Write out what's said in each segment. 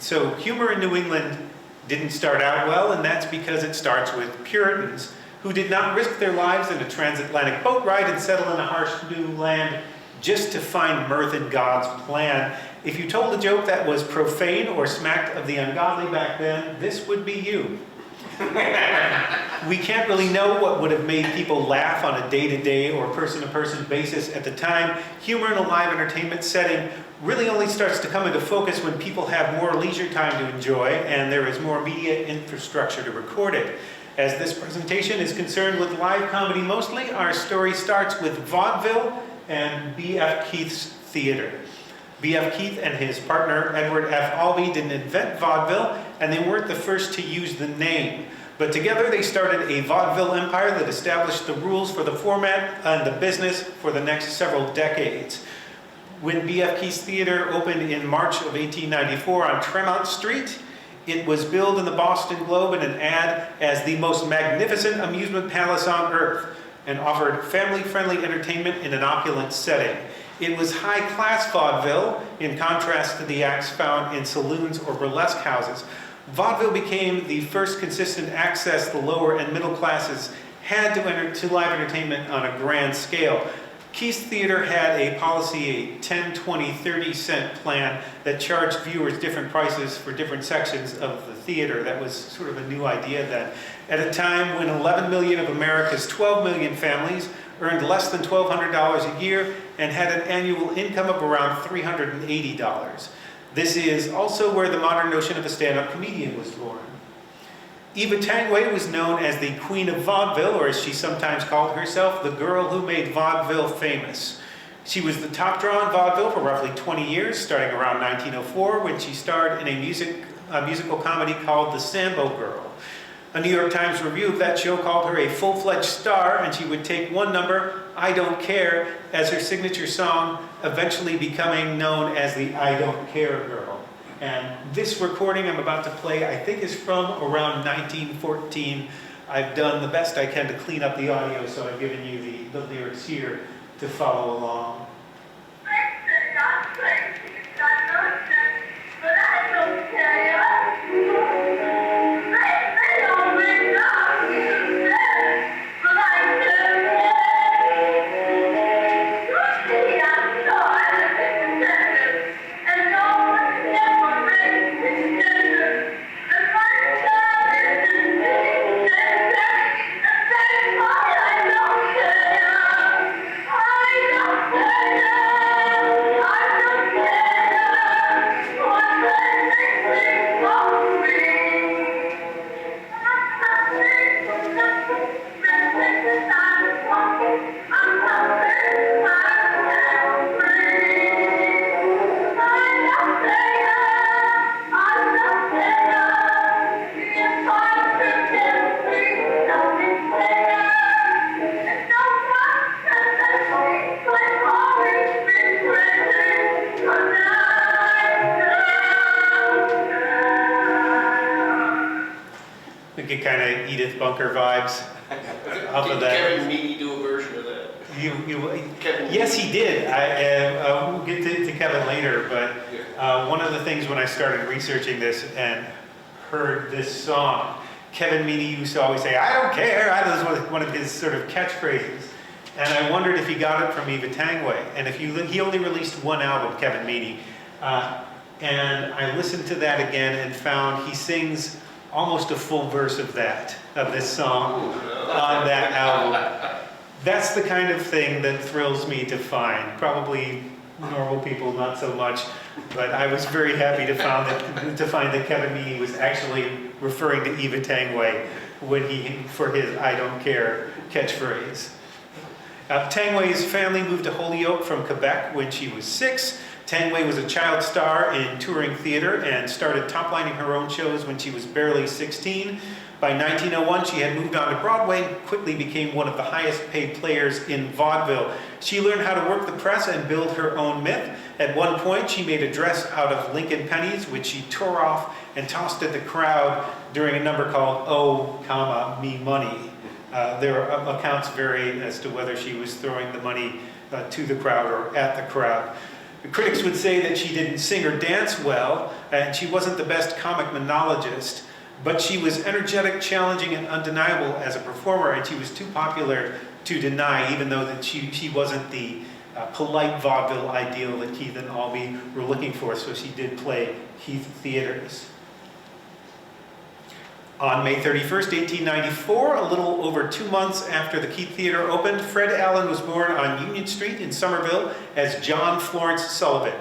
So humor in New England didn't start out well, and that's because it starts with Puritans who did not risk their lives in a transatlantic boat ride and settle in a harsh new land just to find mirth in God's plan. If you told a joke that was profane or smacked of the ungodly back then, this would be you. We can't really know what would have made people laugh on a day-to-day or person-to-person basis at the time. Humor in a live entertainment setting really only starts to come into focus when people have more leisure time to enjoy and there is more media infrastructure to record it. As this presentation is concerned with live comedy mostly, our story starts with vaudeville and B.F. Keith's theater. B.F. Keith and his partner Edward F. Albee didn't invent vaudeville, and they weren't the first to use the name. But together they started a vaudeville empire that established the rules for the format and the business for the next several decades. When B.F. Keith's theater opened in March of 1894 on Tremont Street, it was billed in the Boston Globe in an ad as the most magnificent amusement palace on earth and offered family-friendly entertainment in an opulent setting. It was high-class vaudeville, in contrast to the acts found in saloons or burlesque houses. Vaudeville became the first consistent access the lower and middle classes had to live entertainment on a grand scale. Keith's Theater had a policy, a 10, 20, 30 cent plan that charged viewers different prices for different sections of the theater. That was sort of a new idea then. At a time when 11 million of America's 12 million families earned less than $1,200 a year and had an annual income of around $380. This is also where the modern notion of a stand-up comedian was born. Eva Tangway was known as the Queen of Vaudeville, or as she sometimes called herself, the girl who made vaudeville famous. She was the top draw in vaudeville for roughly 20 years, starting around 1904, when she starred in a musical comedy called The Sambo Girl. A New York Times review of that show called her a full-fledged star, and she would take one number, I Don't Care, as her signature song, eventually becoming known as the I Don't Care Girl. And this recording I'm about to play, I think, is from around 1914. I've done the best I can to clean up the audio, so I've given you the lyrics here to follow along. We get kind of Edith Bunker vibes off of that. Did Kevin Meaney do a version of that? Yes, he did. We'll get to Kevin later, but one of the things when I started researching this and heard this song, Kevin Meaney used to always say, I don't care. That was one of his sort of catchphrases. And I wondered if he got it from Eva Tangway. And if he only released one album, Kevin Meaney. And I listened to that again and found he sings almost a full verse of this song on that album. That's the kind of thing that thrills me to find. Probably normal people, not so much. But I was very happy to find that Kevin Meaney was actually referring to Eva Tangway for his I don't care catchphrase. Tangway's family moved to Holyoke from Quebec when she was 6. Tangway was a child star in touring theater and started top-lining her own shows when she was barely 16. By 1901, she had moved on to Broadway and quickly became one of the highest-paid players in vaudeville. She learned how to work the press and build her own myth. At one point, she made a dress out of Lincoln pennies, which she tore off and tossed at the crowd during a number called Oh, Me Money. Their accounts vary as to whether she was throwing the money to the crowd or at the crowd. The critics would say that she didn't sing or dance well, and she wasn't the best comic monologist, but she was energetic, challenging, and undeniable as a performer, and she was too popular to deny, even though that she wasn't the polite vaudeville ideal that Keith and Albee were looking for, so she did play Keith theaters. On May 31st, 1894, a little over 2 months after the Keith Theater opened, Fred Allen was born on Union Street in Somerville as John Florence Sullivan.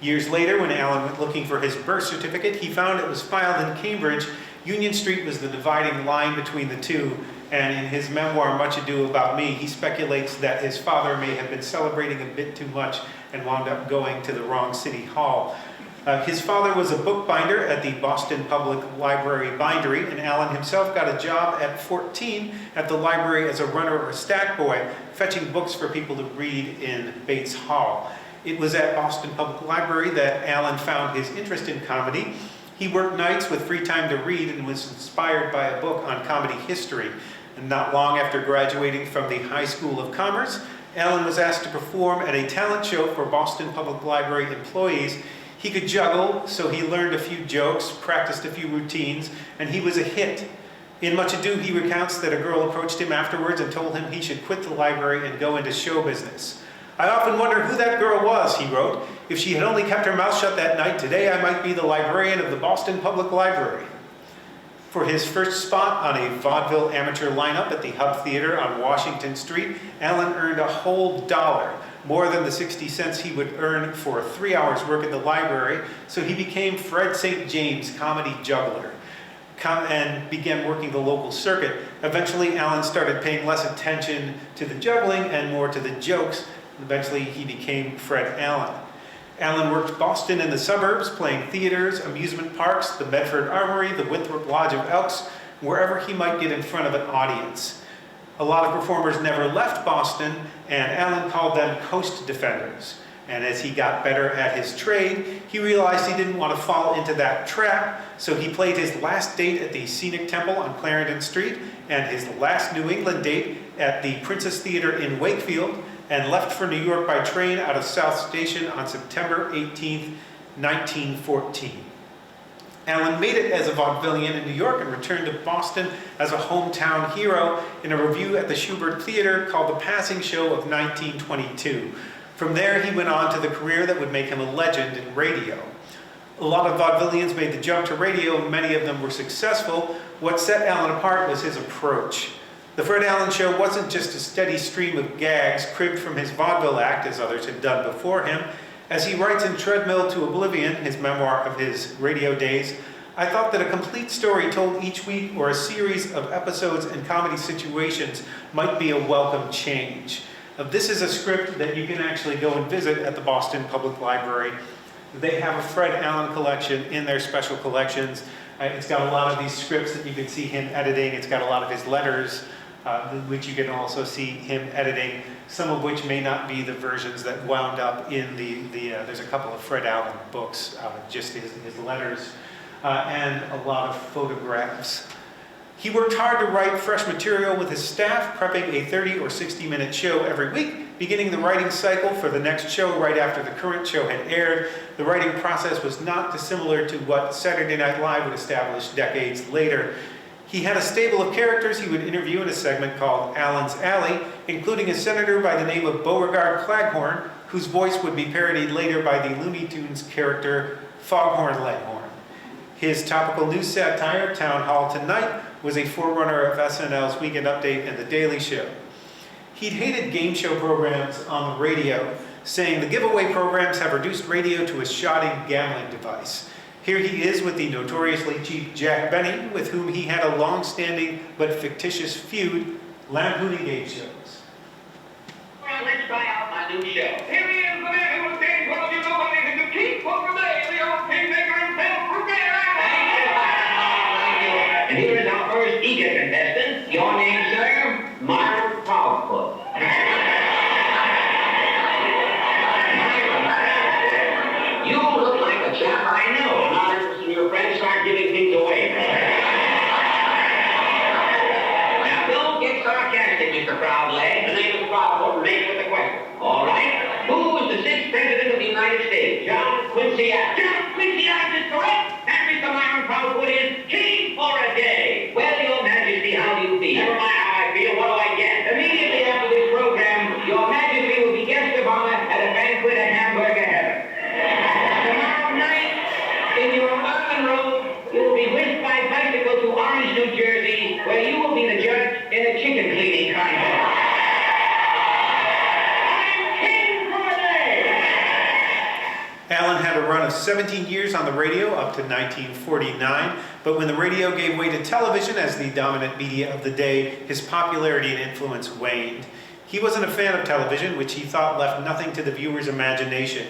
Years later, when Allen went looking for his birth certificate, he found it was filed in Cambridge. Union Street was the dividing line between the two, and in his memoir, Much Ado About Me, he speculates that his father may have been celebrating a bit too much and wound up going to the wrong city hall. His father was a bookbinder at the Boston Public Library Bindery, and Allen himself got a job at 14 at the library as a runner or stack boy, fetching books for people to read in Bates Hall. It was at Boston Public Library that Allen found his interest in comedy. He worked nights with free time to read and was inspired by a book on comedy history. And not long after graduating from the High School of Commerce, Allen was asked to perform at a talent show for Boston Public Library employees. He could juggle, so he learned a few jokes, practiced a few routines, and he was a hit. In Much Ado, he recounts that a girl approached him afterwards and told him he should quit the library and go into show business. "I often wonder who that girl was," he wrote. "If she had only kept her mouth shut that night, today I might be the librarian of the Boston Public Library." For his first spot on a vaudeville amateur lineup at the Hub Theater on Washington Street, Allen earned a whole $1, more than the 60 cents he would earn for 3 hours work at the library, so he became Fred St. James Comedy Juggler and began working the local circuit. Eventually, Allen started paying less attention to the juggling and more to the jokes. Eventually, he became Fred Allen. Allen worked Boston and the suburbs, playing theaters, amusement parks, the Medford Armory, the Winthrop Lodge of Elks, wherever he might get in front of an audience. A lot of performers never left Boston, and Allen called them coast defenders. And as he got better at his trade, he realized he didn't want to fall into that trap, so he played his last date at the Scenic Temple on Clarendon Street and his last New England date at the Princess Theater in Wakefield, and left for New York by train out of South Station on September 18, 1914. Allen made it as a vaudevillian in New York and returned to Boston as a hometown hero in a review at the Schubert Theater called The Passing Show of 1922. From there, he went on to the career that would make him a legend in radio. A lot of vaudevillians made the jump to radio, and many of them were successful. What set Allen apart was his approach. The Fred Allen Show wasn't just a steady stream of gags cribbed from his vaudeville act, as others had done before him. As he writes in Treadmill to Oblivion, his memoir of his radio days, "I thought that a complete story told each week or a series of episodes and comedy situations might be a welcome change." This is a script that you can actually go and visit at the Boston Public Library. They have a Fred Allen collection in their special collections. It's got a lot of these scripts that you can see him editing. It's got a lot of his letters, which you can also see him editing, some of which may not be the versions that wound up in there's a couple of Fred Allen books, just his letters, and a lot of photographs. He worked hard to write fresh material with his staff, prepping a 30 or 60-minute show every week, beginning the writing cycle for the next show right after the current show had aired. The writing process was not dissimilar to what Saturday Night Live would establish decades later. He had a stable of characters he would interview in a segment called Allen's Alley, including a senator by the name of Beauregard Claghorn, whose voice would be parodied later by the Looney Tunes character Foghorn Leghorn. His topical news satire, Town Hall Tonight, was a forerunner of SNL's Weekend Update and The Daily Show. He'd hated game show programs on the radio, saying the giveaway programs have reduced radio to a shoddy gambling device. Here he is with the notoriously cheap Jack Benny, with whom he had a long-standing but fictitious feud, lampooning game shows. Well, let's try out my new show. Here he is, the man who was saying, well, you nobody can compete for today. The old kingmaker himself, prepare. And here is our first eager contestant. Your name, sir? Myron Proudfoot. You look like a chap I know. I'm not interested in your friends. Start giving things away. Now, don't get sarcastic, Mr. Proudleg. The name is Proudfoot. Remain with the question. All right? Who John Quincy Adams. John Quincy Adams is correct. And Mr. Myron Proudfoot is king for a day. Well, Your Majesty, how do you feel? Never mind how I feel. What do I get? Immediately after this program, Your Majesty will be guest of honor at a banquet at Hamburger Heaven. Tomorrow night, in your ermine robe, you will be whisked by bicycle to Orange, New Jersey, where you will be the judge in a chicken cleaning contest. Allen had a run of 17 years on the radio up to 1949, but when the radio gave way to television as the dominant media of the day, his popularity and influence waned. He wasn't a fan of television, which he thought left nothing to the viewer's imagination.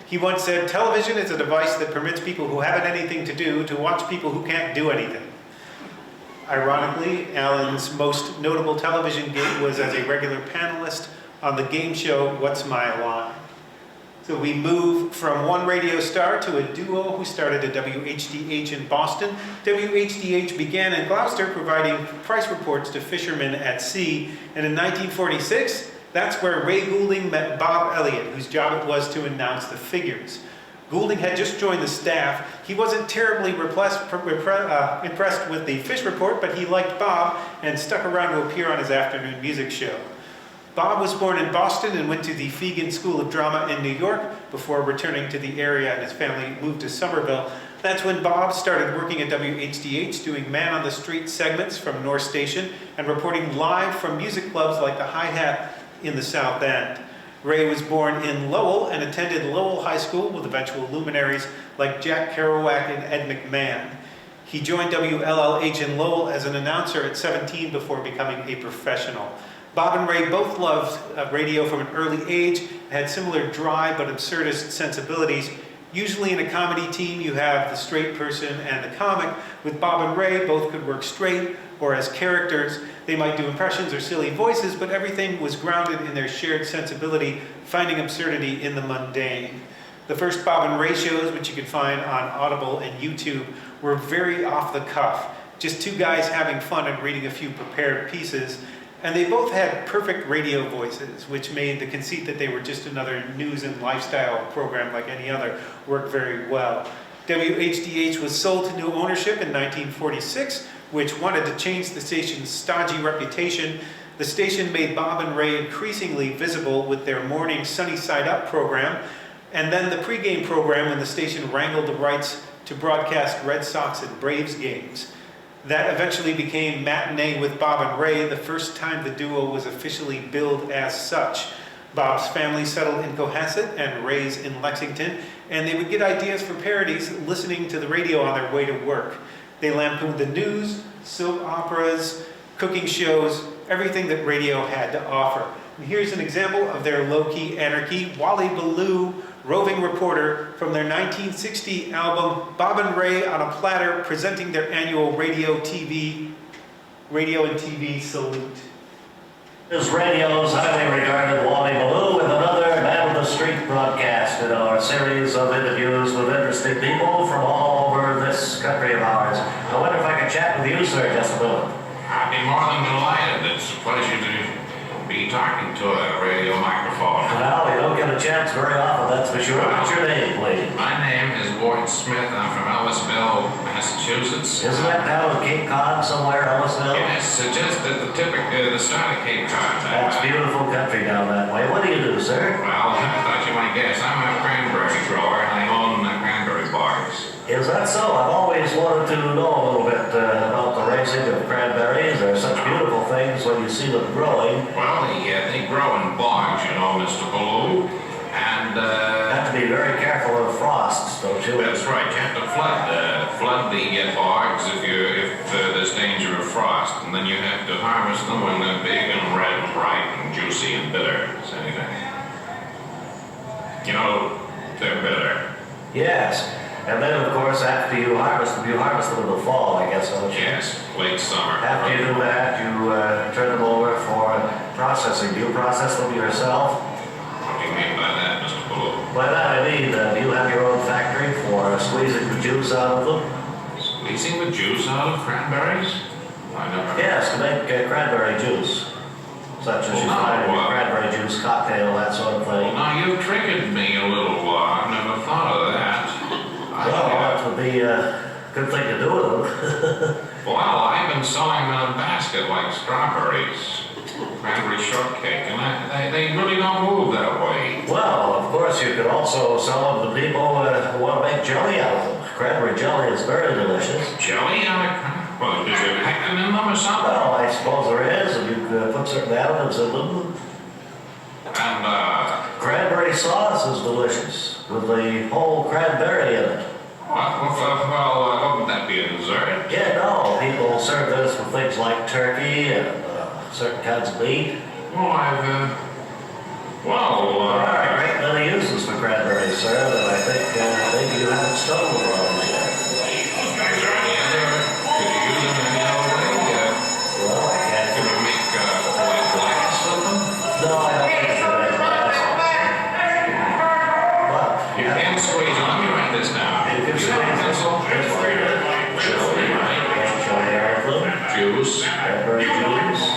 He once said, "Television is a device that permits people who haven't anything to do to watch people who can't do anything." Ironically, Allen's most notable television gig was as a regular panelist on the game show What's My Line? So we move from one radio star to a duo who started at WHDH in Boston. WHDH began in Gloucester, providing price reports to fishermen at sea. And in 1946, that's where Ray Goulding met Bob Elliott, whose job it was to announce the figures. Goulding had just joined the staff. He wasn't terribly impressed with the fish report, but he liked Bob and stuck around to appear on his afternoon music show. Bob was born in Boston and went to the Fegan School of Drama in New York before returning to the area, and his family moved to Somerville. That's when Bob started working at WHDH, doing man-on-the-street segments from North Station and reporting live from music clubs like the Hi-Hat in the South End. Ray was born in Lowell and attended Lowell High School with eventual luminaries like Jack Kerouac and Ed McMahon. He joined WLLH in Lowell as an announcer at 17 before becoming a professional. Bob and Ray both loved radio from an early age, had similar dry but absurdist sensibilities. Usually in a comedy team, you have the straight person and the comic. With Bob and Ray, both could work straight or as characters. They might do impressions or silly voices, but everything was grounded in their shared sensibility, finding absurdity in the mundane. The first Bob and Ray shows, which you can find on Audible and YouTube, were very off the cuff. Just two guys having fun and reading a few prepared pieces. And they both had perfect radio voices, which made the conceit that they were just another news and lifestyle program like any other work very well. WHDH was sold to new ownership in 1946, which wanted to change the station's stodgy reputation. The station made Bob and Ray increasingly visible with their morning Sunny Side Up program, and then the pregame program when the station wrangled the rights to broadcast Red Sox and Braves games. That eventually became Matinee with Bob and Ray, the first time the duo was officially billed as such. Bob's family settled in Cohasset and Ray's in Lexington, and they would get ideas for parodies listening to the radio on their way to work. They lampooned the news, soap operas, cooking shows, everything that radio had to offer. And here's an example of their low-key anarchy. Wally Ballou, roving reporter, from their 1960 album Bob and Ray on a Platter, presenting their annual radio and TV salute. This radio's highly regarded Wally Ballou with another Man of the Street broadcast in our series of interviews with interesting people from all over this country of ours. I wonder if I can chat with you, sir, just a moment. I'd be more than delighted. It's a pleasure to be talking to a radio microphone. Well, you don't get a chance very often, that's for sure. What's your name, please? My name is Ward Smith. I'm from Ellisville, Massachusetts. Isn't that down in Cape Cod somewhere, Ellisville? Yes, just at the start of Cape Cod. That's beautiful country down that way. What do you do, sir? Well, I thought you might guess. I'm a cranberry grower, and I own cranberry bars. Is that so? I've always wanted to know a little bit about the raising of cranberries. They're such beautiful things when you see them growing. Well, they grow in bogs, you know, Mr. Ballou. And, You have to be very careful of frosts, don't you? That's right. You have to flood the bogs if there's danger of frost. And then you have to harvest them when they're big and red and ripe and juicy and bitter. So, you know, they're bitter. Yes. And then, of course, after you harvest them in the fall, I guess, don't you? Yes, late summer. After you do that, you turn them over for processing. Do you process them yourself? What do you mean by that, Mr. Ballou? By that I mean, do you have your own factory for squeezing the juice out of them? Squeezing the juice out of cranberries? I never. Yes, to make cranberry juice. such as you Well, find in your no, cranberry juice cocktail, that sort of Well, thing. now you triggered me a little. I never thought of that. Well, that would be a good thing to do with them. Well, I've been selling them in a basket like strawberries, cranberry shortcake, and they really don't move that way. Well, of course, you could also sell them to people who want to make jelly out of them. Cranberry jelly is very delicious. Jelly out of well, is there pectin in them or something? Well, I suppose there is, and you could put certain additives in them. And, Cranberry sauce is delicious, with the whole cranberry in it. wouldn't that be a dessert? Yeah, no, people serve this with things like turkey and certain kinds of meat. Well, There are a great many uses for cranberries, sir, that I think maybe you haven't stumbled upon yet. is there any other, could you use them any other way? Well, I can't Could you make, like glass with them? No, I don't think you can make glass. But You can squeeze them, let me write this down. you can You have a pencil? Jelly, right? jelly out of them, Juice. cranberry juice,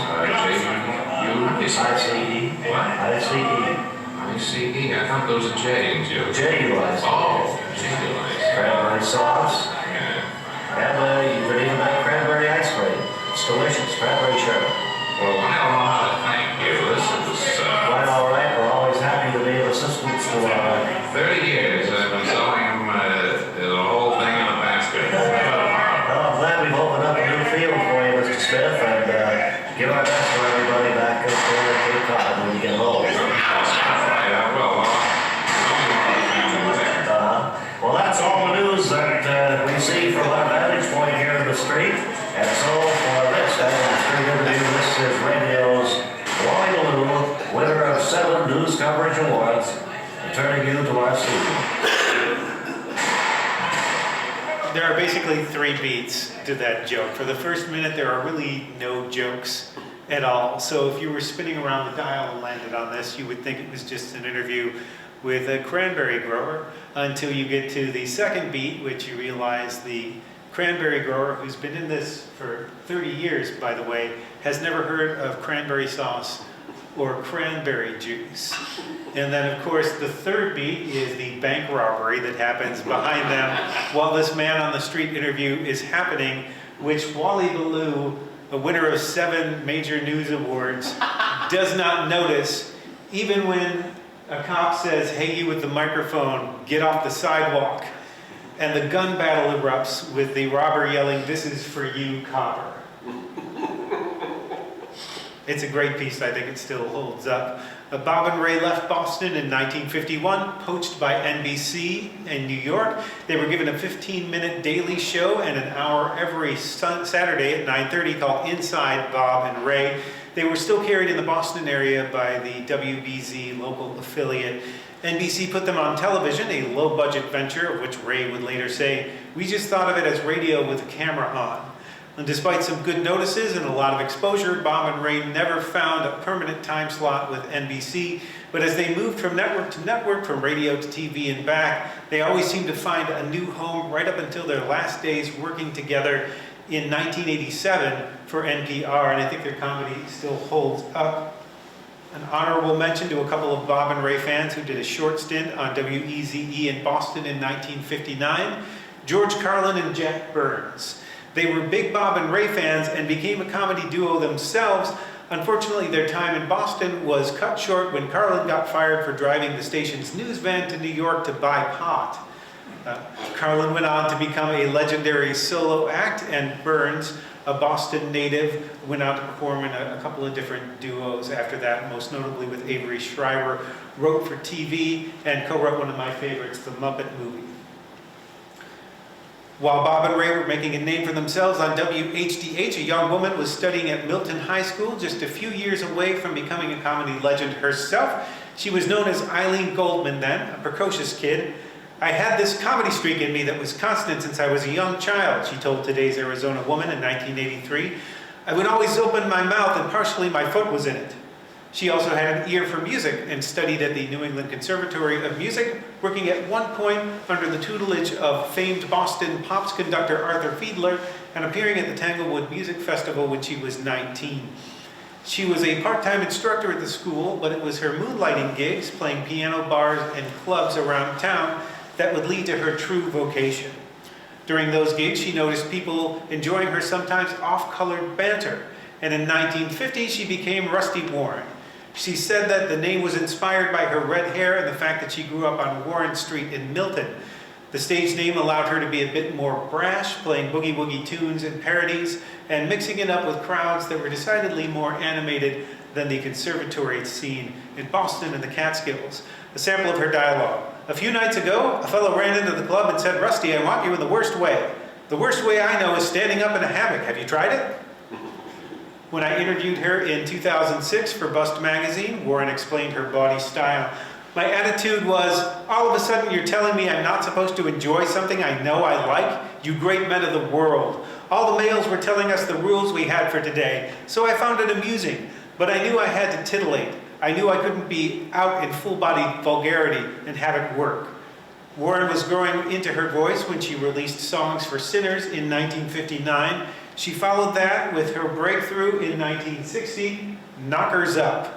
I-C-E. What? I-C-E. I thought those were J and J. J-U-I-C. Oh, J-U-I-C. Cranberry sauce, Yeah. and you could even make cranberry ice cream. It's delicious, cranberry sherbet. Well, I don't know how to thank you. This is, Quite all right, we're always happy to be of assistance to 30 years I've been selling them, the whole thing in a basket. Well, I'm glad we've opened up a new field for you, Mr. Smith, and give our best to everybody back up there at Cape Cod when you get home. Well, that's all the news that we see from our vantage point here in the street. And so for this end of the street interview, this is radio's Wally Ballou, winner of 7 news coverage awards, returning you to our studio. There are basically 3 beats to that joke. For the first minute, there are really no jokes at all. So if you were spinning around the dial and landed on this, you would think it was just an interview with a cranberry grower until you get to the second beat, which you realize the cranberry grower, who's been in this for 30 years, by the way, has never heard of cranberry sauce or cranberry juice. And then, of course, the third beat is the bank robbery that happens behind them while this man on the street interview is happening, which Wally Ballou, a winner of 7 major news awards, does not notice, even when a cop says, "Hey, you with the microphone, get off the sidewalk." And the gun battle erupts with the robber yelling, "This is for you, copper." It's a great piece. I think it still holds up. Bob and Ray left Boston in 1951, poached by NBC in New York. They were given a 15-minute daily show and an hour every Saturday at 9:30 called Inside Bob and Ray. They were still carried in the Boston area by the WBZ local affiliate. NBC put them on television, a low-budget venture, of which Ray would later say, "We just thought of it as radio with a camera on." And despite some good notices and a lot of exposure, Bob and Ray never found a permanent time slot with NBC. But as they moved from network to network, from radio to TV and back, they always seemed to find a new home right up until their last days working together in 1987 for NPR. And I think their comedy still holds up. An honorable mention to a couple of Bob and Ray fans who did a short stint on WEZE in Boston in 1959, George Carlin and Jack Burns. They were big Bob and Ray fans and became a comedy duo themselves. Unfortunately, their time in Boston was cut short when Carlin got fired for driving the station's news van to New York to buy pot. Carlin went on to become a legendary solo act, and Burns, a Boston native, went on to perform in a couple of different duos after that, most notably with Avery Shriver, wrote for TV, and co-wrote one of my favorites, The Muppet Movie. While Bob and Ray were making a name for themselves on WHDH, a young woman was studying at Milton High School, just a few years away from becoming a comedy legend herself. She was known as Eileen Goldman then, a precocious kid. "I had this comedy streak in me that was constant since I was a young child," she told Today's Arizona Woman in 1983. "I would always open my mouth and partially my foot was in it." She also had an ear for music and studied at the New England Conservatory of Music, working at one point under the tutelage of famed Boston Pops conductor Arthur Fiedler and appearing at the Tanglewood Music Festival when she was 19. She was a part-time instructor at the school, but it was her moonlighting gigs, playing piano bars and clubs around town, that would lead to her true vocation. During those gigs, she noticed people enjoying her sometimes off-colored banter, and in 1950, she became Rusty Warren. She said that the name was inspired by her red hair and the fact that she grew up on Warren Street in Milton. The stage name allowed her to be a bit more brash, playing boogie-woogie tunes and parodies, and mixing it up with crowds that were decidedly more animated than the conservatory scene in Boston and the Catskills. A sample of her dialogue. "A few nights ago, a fellow ran into the club and said, 'Rusty, I want you in the worst way. The worst way I know is standing up in a hammock. Have you tried it?'" When I interviewed her in 2006 for Bust magazine, Warren explained her body style. "My attitude was, all of a sudden you're telling me I'm not supposed to enjoy something I know I like? You great men of the world. All the males were telling us the rules we had for today, so I found it amusing. But I knew I had to titillate. I knew I couldn't be out in full-bodied vulgarity and have it work." Warren was growing into her voice when she released Songs for Sinners in 1959. She followed that with her breakthrough in 1960, Knockers Up.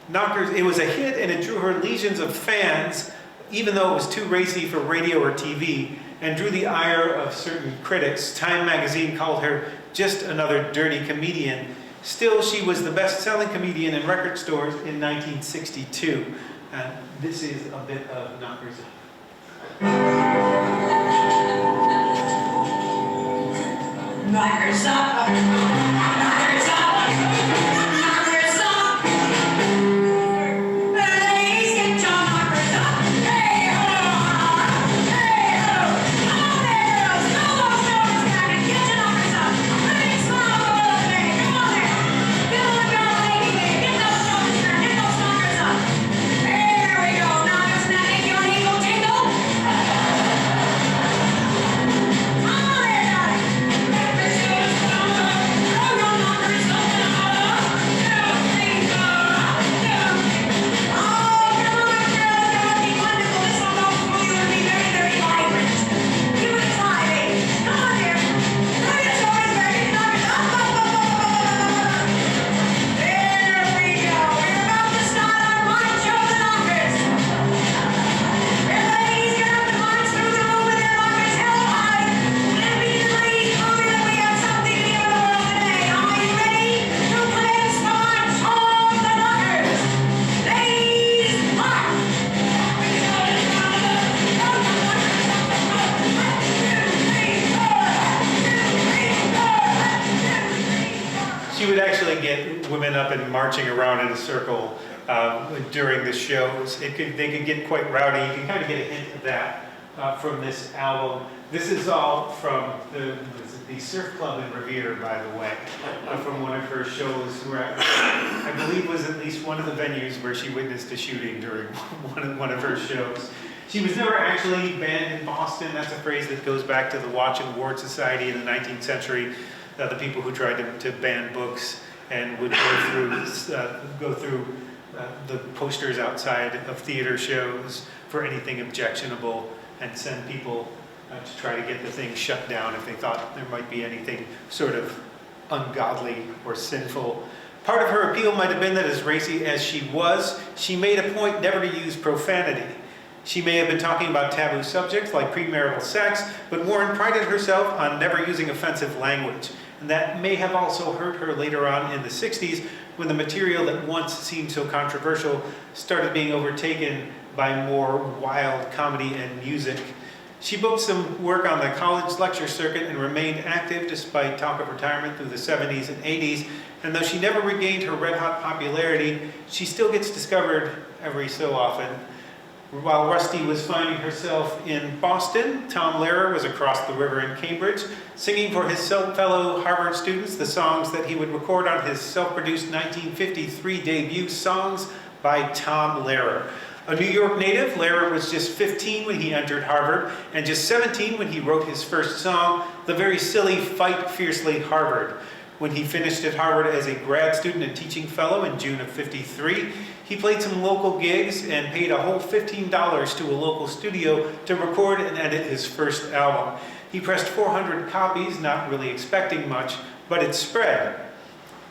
Knockers, it was a hit and it drew her legions of fans, even though it was too racy for radio or TV, and drew the ire of certain critics. Time magazine called her just another dirty comedian. Still, she was the best-selling comedian in record stores in 1962. And this is a bit of Knockers Up. Knockers up, knockers up, knockers up. Ladies, get your knockers up. Hey ho, hey ho. Come on there, girls, fill those doors back and get your knockers up. Big smile over the day, come on there. Fill the girl, lady, there, get those shoulders back, get those knockers up. There we go, knockers, now make your heel tingle. Come on there, darling. She would actually get women up and marching around in a circle during the shows. They could get quite rowdy. You can kind of get a hint of that from this album. This is all from the Surf Club in Revere, by the way, from one of her shows where I believe was at least one of the venues where she witnessed a shooting during one of her shows. She was never actually banned in Boston. That's a phrase that goes back to the Watch and Ward Society in the 19th century. The people who tried to ban books and would go through the posters outside of theater shows for anything objectionable and send people to try to get the thing shut down if they thought there might be anything sort of ungodly or sinful. Part of her appeal might have been that as racy as she was, she made a point never to use profanity. She may have been talking about taboo subjects like premarital sex, but Warren prided herself on never using offensive language. And that may have also hurt her later on in the 60s when the material that once seemed so controversial started being overtaken by more wild comedy and music. She booked some work on the college lecture circuit and remained active despite talk of retirement through the 70s and 80s. And though she never regained her red-hot popularity, she still gets discovered every so often. While Rusty was finding herself in Boston, Tom Lehrer was across the river in Cambridge, singing for his fellow Harvard students the songs that he would record on his self-produced 1953 debut, Songs by Tom Lehrer. A New York native, Lehrer was just 15 when he entered Harvard, and just 17 when he wrote his first song, the very silly Fight Fiercely Harvard. When he finished at Harvard as a grad student and teaching fellow in June of '53, he played some local gigs and paid a whole $15 to a local studio to record and edit his first album. He pressed 400 copies, not really expecting much, but it spread.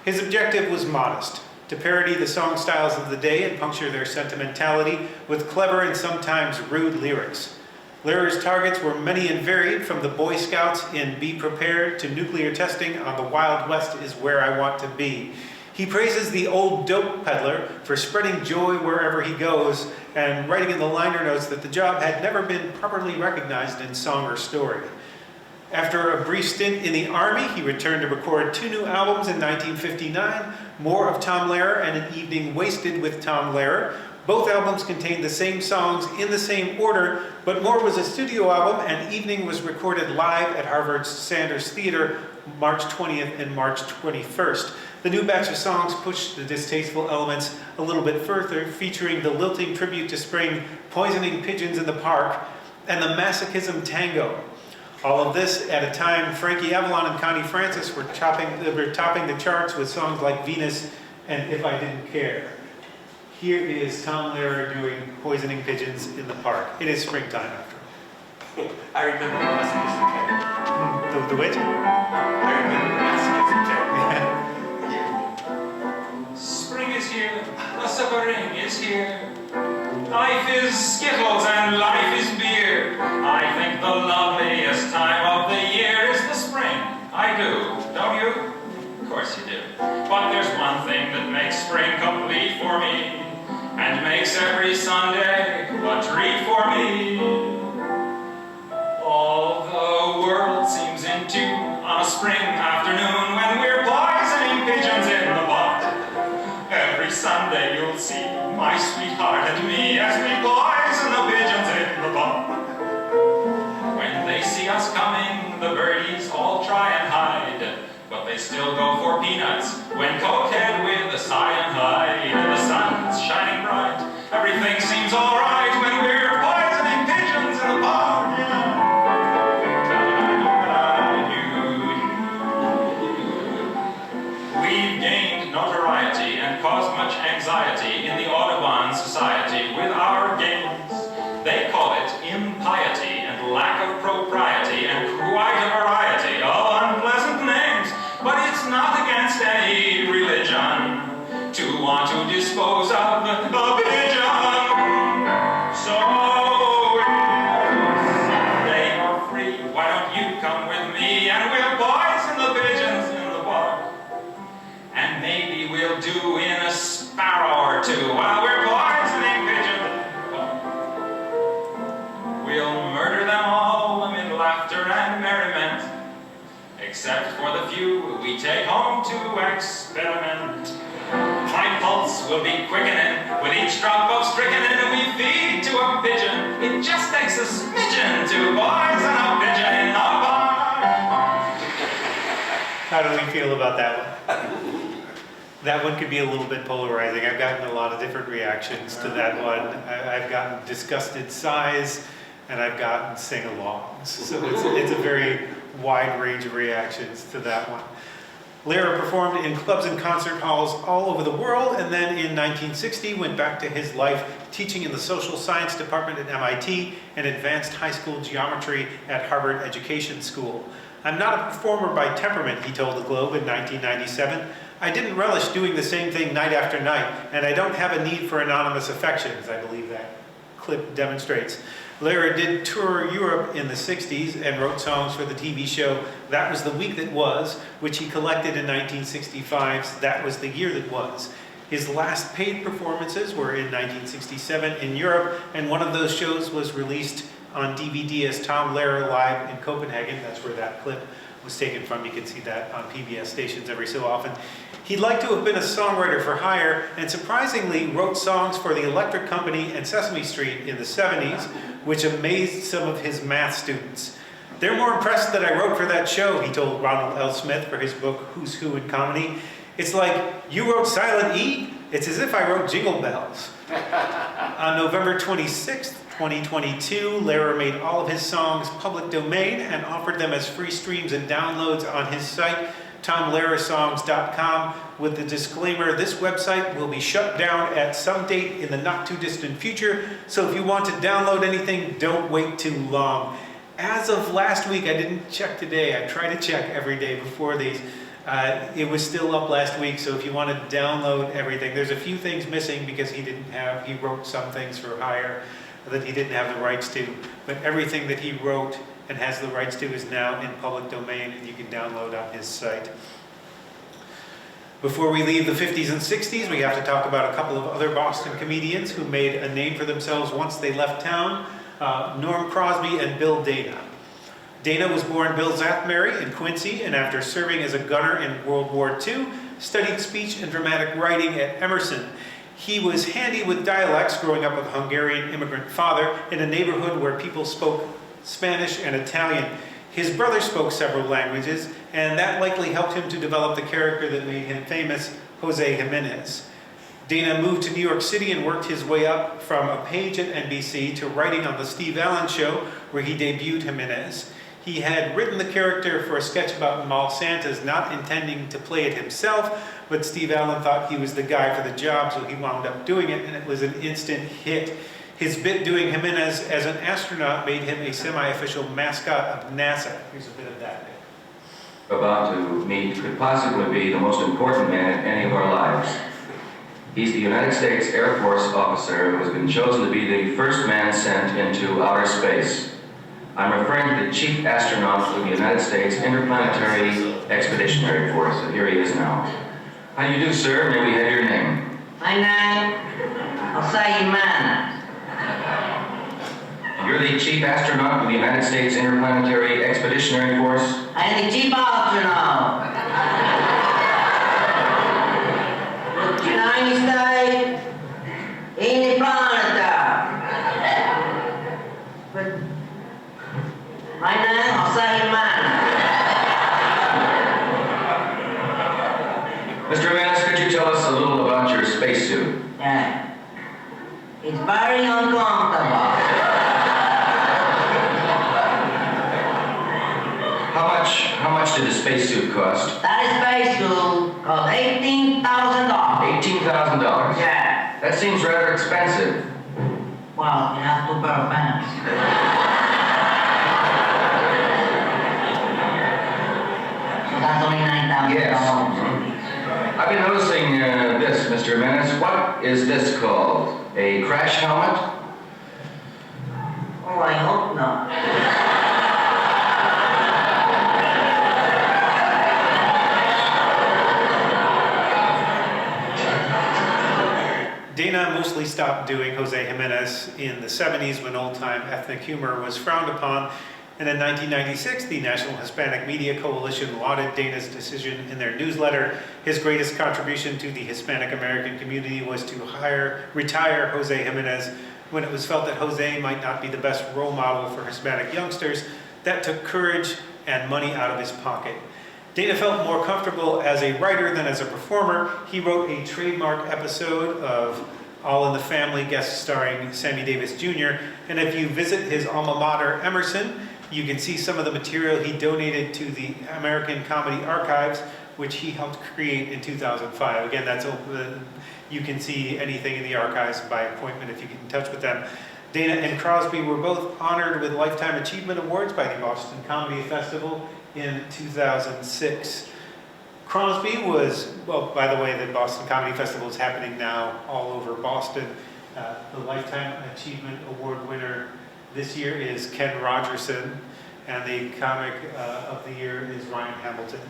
His objective was modest, to parody the song styles of the day and puncture their sentimentality with clever and sometimes rude lyrics. Lehrer's targets were many and varied, from the Boy Scouts in Be Prepared to nuclear testing on the Wild West is Where I Want to Be. He praises the old dope peddler for spreading joy wherever he goes and writing in the liner notes that the job had never been properly recognized in song or story. After a brief stint in the Army, he returned to record 2 new albums in 1959, More of Tom Lehrer and An Evening Wasted with Tom Lehrer. Both albums contained the same songs in the same order, but More was a studio album and Evening was recorded live at Harvard's Sanders Theater March 20th and March 21st. The new batch of songs pushed the distasteful elements a little bit further, featuring the lilting tribute to spring, Poisoning Pigeons in the Park, and the Masochism Tango. All of this at a time Frankie Avalon and Connie Francis were topping the charts with songs like Venus and If I Didn't Care. Here is Tom Lehrer doing Poisoning Pigeons in the Park. It is springtime after all. I remember the Masochism Tango. The which? I remember the Masochism Tango. Spring is here, the suffering is here. Life is Skittles and life is beer. I think the loveliest time of the year is the spring. I do, don't you? Of course you do. But there's one thing that makes spring complete for me, and makes every Sunday a treat for me. All the world seems in tune on a spring afternoon when we're poisoning pigeons in the pot. Every Sunday you'll see my sweetheart and me as we poison the pigeons in the pot. When they see us coming, the birdies all try and hide, but they still go for peanuts when coated with a cyanide. The sun's shining bright, everything seems alright when we're poisoning pigeons in the pot. We've gained notoriety and caused much anxiety in the Audubon Society with our games. They call it impiety and lack of propriety and quite a variety of unpleasant names. But it's not against any religion to want to dispose of the pigeon. So if Sunday you're free, why don't you come with me and we'll poison the pigeons in the park? And maybe we'll do in a sparrow or two while we're poisoning pigeons in the park. We'll murder them all amid laughter and merriment, except for the few we take home to experiment. My pulse will be quickening with each drop of strychnine we feed to a pigeon. It just takes a smidgen to poison a pigeon in the park. How do we feel about that one? That one could be a little bit polarizing. I've gotten a lot of different reactions to that one. I've gotten disgusted sighs, and I've gotten sing-alongs. So it's a very wide range of reactions to that one. Lehrer performed in clubs and concert halls all over the world, and then in 1960 went back to his life teaching in the social science department at MIT and advanced high school geometry at Harvard Education School. "I'm not a performer by temperament," he told the Globe in 1997. "I didn't relish doing the same thing night after night, and I don't have a need for anonymous affections," I believe that clip demonstrates. Lehrer did tour Europe in the 60s and wrote songs for the TV show That Was the Week That Was, which he collected in 1965's That Was the Year That Was. His last paid performances were in 1967 in Europe, and one of those shows was released on DVD as Tom Lehrer Live in Copenhagen. That's where that clip was taken from. You can see that on PBS stations every so often. He'd like to have been a songwriter for hire, and surprisingly wrote songs for the Electric Company and Sesame Street in the 70s, which amazed some of his math students. "They're more impressed that I wrote for that show," he told Ronald L. Smith for his book Who's Who in Comedy. "It's like, you wrote Silent E? It's as if I wrote Jingle Bells." On November 26th, 2022, Lehrer made all of his songs public domain and offered them as free streams and downloads on his site, TomLehrersongs.com, with the disclaimer, this website will be shut down at some date in the not too distant future, so if you want to download anything, don't wait too long. As of last week, I didn't check today, I try to check every day before these, It was still up last week, so if you want to download everything, there's a few things missing because he wrote some things for hire that he didn't have the rights to, but everything that he wrote and has the rights to is now in public domain and you can download on his site. Before we leave the 50s and 60s, we have to talk about a couple of other Boston comedians who made a name for themselves once they left town, Norm Crosby and Bill Dana. Dana was born Bill Zathmary in Quincy, and after serving as a gunner in World War II, studied speech and dramatic writing at Emerson. He was handy with dialects, growing up with a Hungarian immigrant father in a neighborhood where people spoke Spanish and Italian. His brother spoke several languages, and that likely helped him to develop the character that made him famous, Jose Jimenez. Dana moved to New York City and worked his way up from a page at NBC to writing on The Steve Allen Show, where he debuted Jimenez. He had written the character for a sketch about mall Santas, not intending to play it himself, but Steve Allen thought he was the guy for the job, so he wound up doing it, and it was an instant hit. His bit doing Jimenez as an astronaut made him a semi-official mascot of NASA. Here's a bit of that bit. About to meet could possibly be the most important man in any of our lives. He's the United States Air Force officer who has been chosen to be the first man sent into outer space. I'm referring to the chief astronaut of the United States Interplanetary Expeditionary Force, and here he is now. How do you do, sir? May we have your name? My name, I'll say Jimenez. You're the chief astronaut of the United States Interplanetary Expeditionary Force? I'm the chief astronaut. The United States Interplanetary. But my name, I'll say Jimenez. Mr. Jimenez, could you tell us a little about your spacesuit? Yeah. It's very uncomfortable. How much did the spacesuit cost? That is spacesuit cost $18,000. $18,000? Yeah. That seems rather expensive. Well, you have two pair of pants. So that's only $9,000. Yes. I've been noticing this, Mr. Jimenez. What is this called? A crash helmet? Oh, I hope not. Dana mostly stopped doing Jose Jimenez in the 70s when old-time ethnic humor was frowned upon, and in 1996 the National Hispanic Media Coalition lauded Dana's decision in their newsletter. His greatest contribution to the Hispanic American community was to retire Jose Jimenez when it was felt that Jose might not be the best role model for Hispanic youngsters. That took courage and money out of his pocket. Dana felt more comfortable as a writer than as a performer. He wrote a trademark episode of All in the Family, guest starring Sammy Davis Jr. And if you visit his alma mater, Emerson, you can see some of the material he donated to the American Comedy Archives, which he helped create in 2005. Again, that's open. You can see anything in the archives by appointment if you get in touch with them. Dana and Crosby were both honored with Lifetime Achievement Awards by the Boston Comedy Festival in 2006. Crosby was, well, by the way, the Boston Comedy Festival is happening now all over Boston. The Lifetime Achievement Award winner this year is Ken Rogerson, and the comic of the year is Ryan Hamilton.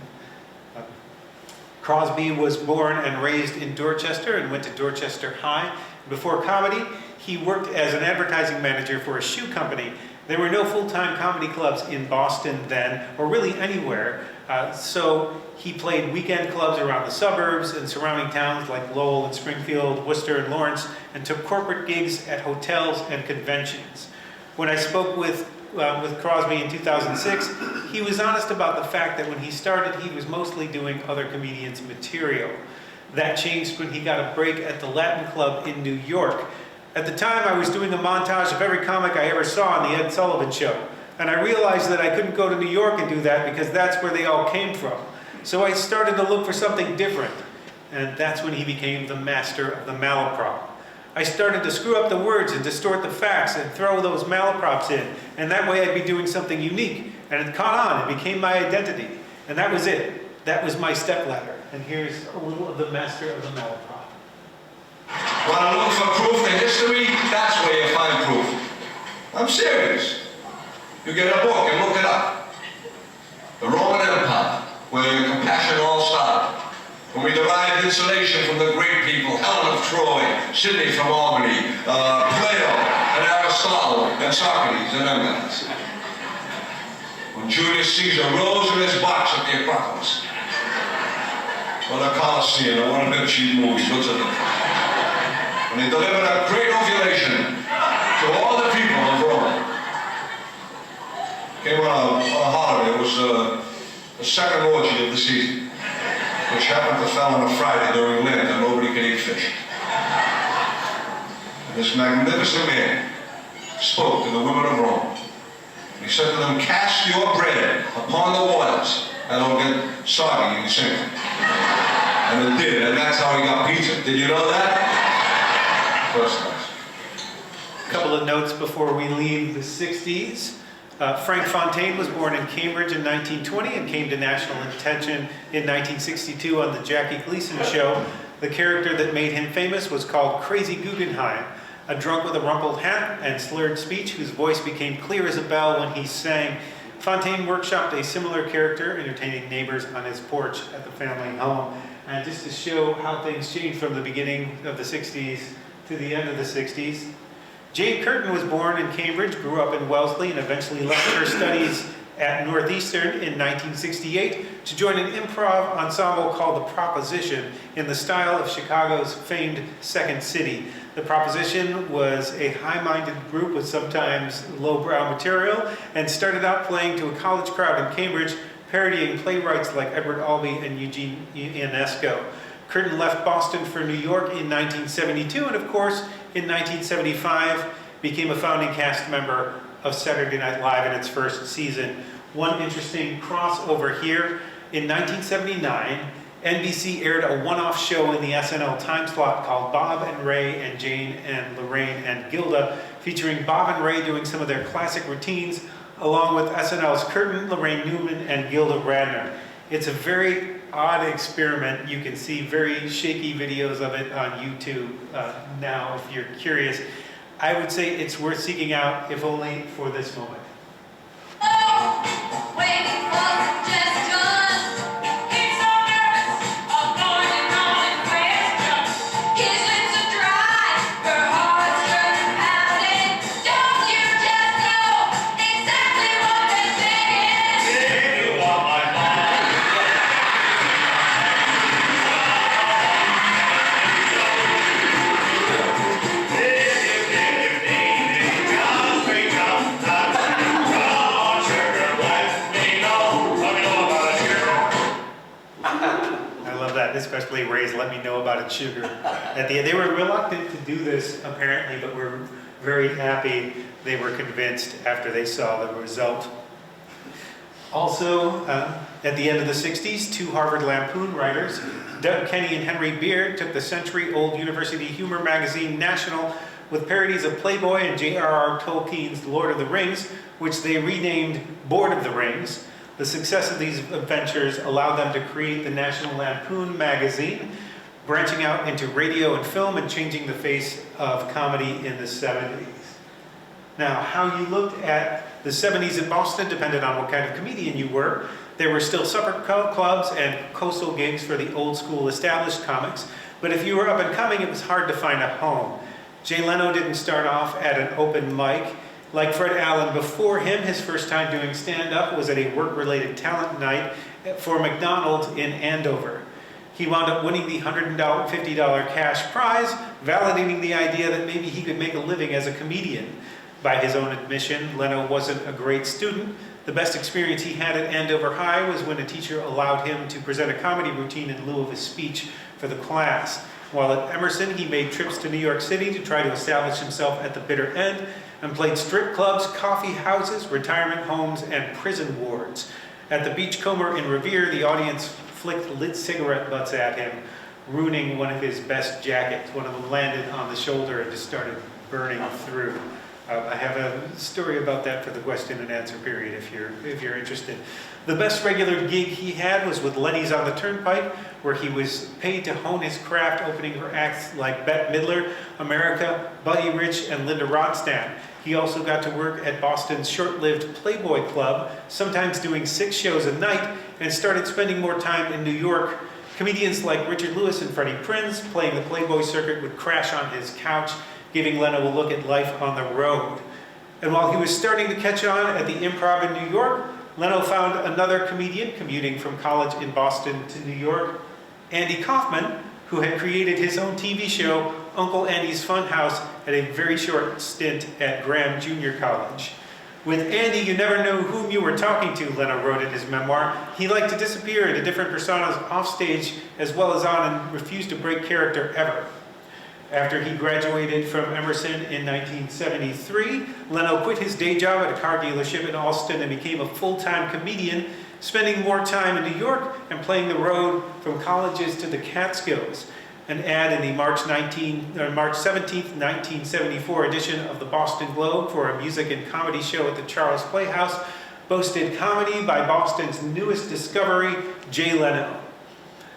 Crosby was born and raised in Dorchester and went to Dorchester High. Before comedy, he worked as an advertising manager for a shoe company. There were no full-time comedy clubs in Boston then, or really anywhere, so he played weekend clubs around the suburbs and surrounding towns like Lowell and Springfield, Worcester and Lawrence, and took corporate gigs at hotels and conventions. When I spoke with Crosby in 2006, he was honest about the fact that when he started, he was mostly doing other comedians' material. That changed when he got a break at the Latin Club in New York. At the time, I was doing a montage of every comic I ever saw on The Ed Sullivan Show, and I realized that I couldn't go to New York and do that because that's where they all came from. So I started to look for something different, and that's when he became the master of the malaprop. I started to screw up the words and distort the facts and throw those malaprops in, and that way I'd be doing something unique, and it caught on and became my identity, and that was it. That was my stepladder. And here's a little of the master of the malaprop. Want to look for proof in history? That's where you find proof. I'm serious. You get a book and look it up. The Roman Empire, where your compassion all started. When we derived insulation from the great people, Helen of Troy, Sidney from Albany, Plato, and Aristotle, and Socrates, and them guys. When Julius Caesar rose in his box at the Acropolis, or the Colosseum, or one of them cheap movies, what's it? When he delivered a great ovulation to all the people of Rome. Came on a holiday. It was the second orgy of the season, which happened to fall on a Friday during Lent, and nobody could eat fish. And this magnificent man spoke to the women of Rome. He said to them, cast your bread upon the waters, and it'll get soggy and sink. And it did, and that's how he got pizza. Did you know that? First class. A couple of notes before we leave the 60s. Frank Fontaine was born in Cambridge in 1920 and came to national attention in 1962 on the Jackie Gleason Show. The character that made him famous was called Crazy Guggenheim, a drunk with a rumpled hat and slurred speech whose voice became clear as a bell when he sang. Fontaine workshopped a similar character, entertaining neighbors on his porch at the family home. And just to show how things changed from the beginning of the 60s to the end of the 60s, Jane Curtin was born in Cambridge, grew up in Wellesley, and eventually left her studies at Northeastern in 1968 to join an improv ensemble called The Proposition in the style of Chicago's famed Second City. The Proposition was a high-minded group with sometimes lowbrow material and started out playing to a college crowd in Cambridge, parodying playwrights like Edward Albee and Eugene Ionesco. Curtin left Boston for New York in 1972, and of course, in 1975, became a founding cast member of Saturday Night Live in its first season. One interesting crossover here, in 1979, NBC aired a one-off show in the SNL time slot called Bob and Ray and Jane and Lorraine and Gilda, featuring Bob and Ray doing some of their classic routines, along with SNL's Curtin, Lorraine Newman, and Gilda Radner. It's a very odd experiment. You can see very shaky videos of it on YouTube now if you're curious. I would say it's worth seeking out, if only for this moment. Oh, waiting for suggestions. He's so nervous, avoiding all in questions. His lips are dry, her heart's just pounding. Don't you just know exactly what they're saying? If you want my mind. Especially Ray's Let Me Know About It Sugar. At the end, they were reluctant to do this apparently, but were very happy. They were convinced after they saw the result. Also, at the end of the 60s, two Harvard Lampoon writers, Doug Kenny and Henry Beard, took the century-old university humor magazine National with parodies of Playboy and J.R.R. Tolkien's Lord of the Rings, which they renamed Board of the Rings. The success of these adventures allowed them to create the National Lampoon magazine, branching out into radio and film and changing the face of comedy in the 70s. Now, how you looked at the 70s in Boston depended on what kind of comedian you were. There were still supper clubs and coastal gigs for the old school established comics, but if you were up and coming, it was hard to find a home. Jay Leno didn't start off at an open mic. Like Fred Allen before him, his first time doing stand-up was at a work-related talent night for McDonald's in Andover. He wound up winning the $150 cash prize, validating the idea that maybe he could make a living as a comedian. By his own admission, Leno wasn't a great student. The best experience he had at Andover High was when a teacher allowed him to present a comedy routine in lieu of a speech for the class. While at Emerson, he made trips to New York City to try to establish himself at the bitter end, and played strip clubs, coffee houses, retirement homes, and prison wards. At the Beachcomber in Revere, the audience flicked lit cigarette butts at him, ruining one of his best jackets. One of them landed on the shoulder and just started burning through. I have a story about that for the question and answer period if you're interested. The best regular gig he had was with Lenny's on the Turnpike, where he was paid to hone his craft, opening for acts like Bette Midler, America, Buddy Rich, and Linda Ronstadt. He also got to work at Boston's short-lived Playboy Club, sometimes doing 6 shows a night, and started spending more time in New York. Comedians like Richard Lewis and Freddie Prinze, playing the Playboy circuit, would crash on his couch, giving Leno a look at life on the road. And while he was starting to catch on at the Improv in New York, Leno found another comedian commuting from college in Boston to New York, Andy Kaufman, who had created his own TV show, Uncle Andy's Funhouse, at a very short stint at Graham Junior College. With Andy, you never knew whom you were talking to, Leno wrote in his memoir. He liked to disappear into different personas offstage as well as on, and refused to break character ever. After he graduated from Emerson in 1973, Leno quit his day job at a car dealership in Allston and became a full-time comedian, spending more time in New York and playing the road from colleges to the Catskills. An ad in the March 17, 1974 edition of the Boston Globe for a music and comedy show at the Charles Playhouse boasted comedy by Boston's newest discovery, Jay Leno.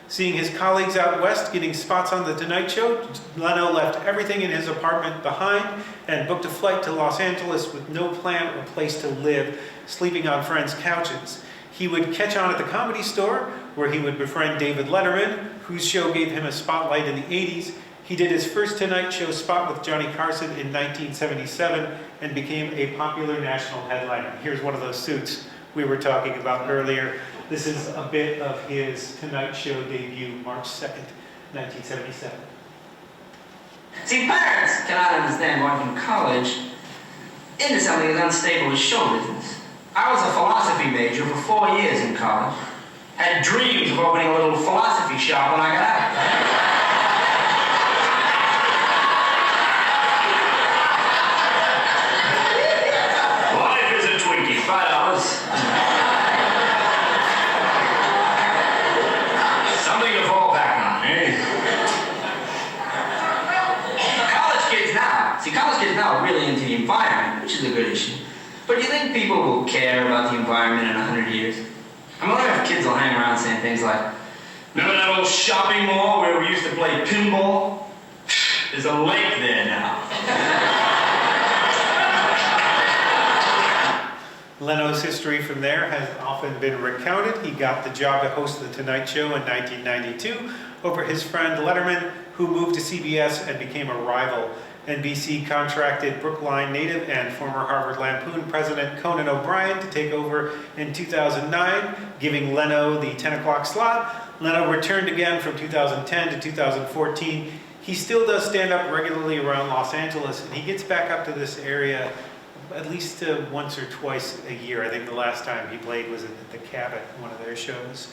Seeing his colleagues out west getting spots on The Tonight Show, Leno left everything in his apartment behind and booked a flight to Los Angeles with no plan or place to live, sleeping on friends' couches. He would catch on at the Comedy Store, where he would befriend David Letterman, whose show gave him a spotlight in the 80s. He did his first Tonight Show spot with Johnny Carson in 1977 and became a popular national headliner. Here's one of those suits we were talking about earlier. This is a bit of his Tonight Show debut, March 2nd, 1977. See, parents cannot understand going from college into something as unstable as show business. I was a philosophy major for 4 years in college. Had dreams of opening a little philosophy shop when I got out. Life is a Twinkie, $5. Something to fall back on, eh? College kids now are really into the environment, which is a good issue. But do you think people will care about the environment in 100 years? I wonder if kids will hang around saying things like, remember that old shopping mall where we used to play pinball? There's a lake there now. Leno's history from there has often been recounted. He got the job to host The Tonight Show in 1992 over his friend Letterman, who moved to CBS and became a rival. NBC contracted Brookline native and former Harvard Lampoon president Conan O'Brien to take over in 2009, giving Leno the 10 o'clock slot. Leno returned again from 2010 to 2014. He still does stand up regularly around Los Angeles, and he gets back up to this area at least once or twice a year. I think the last time he played was at the Cabot, one of their shows.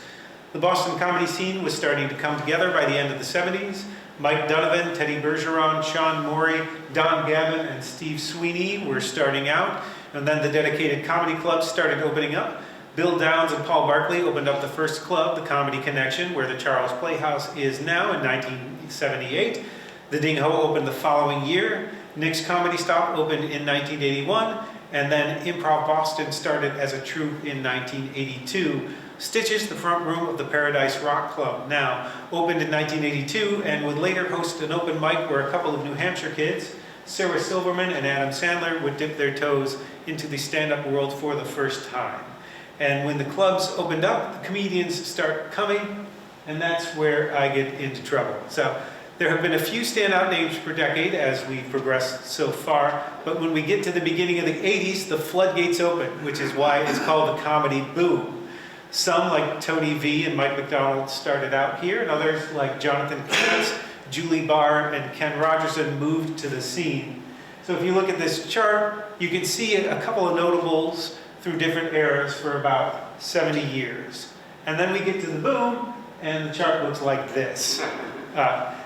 The Boston comedy scene was starting to come together by the end of the 70s. Mike Donovan, Teddy Bergeron, Sean Morey, Don Gavin, and Steve Sweeney were starting out. And then the dedicated comedy clubs started opening up. Bill Downs and Paul Barkley opened up the first club, the Comedy Connection, where the Charles Playhouse is now, in 1978. The Ding Ho opened the following year. Nick's Comedy Stop opened in 1981. And then Improv Boston started as a troupe in 1982. Stitches, the front room of the Paradise Rock Club, now opened in 1982 and would later host an open mic where a couple of New Hampshire kids, Sarah Silverman and Adam Sandler, would dip their toes into the stand-up world for the first time. And when the clubs opened up, the comedians start coming, and that's where I get into trouble. So there have been a few standout names per decade as we progress so far, but when we get to the beginning of the 80s, the floodgates open, which is why it's called the comedy boom. Some, like Tony V and Mike McDonald, started out here, and others, like Jonathan Katz, Julie Barr, and Ken Rogerson, moved to the scene. So if you look at this chart, you can see a couple of notables through different eras for about 70 years. And then we get to the boom, and the chart looks like this.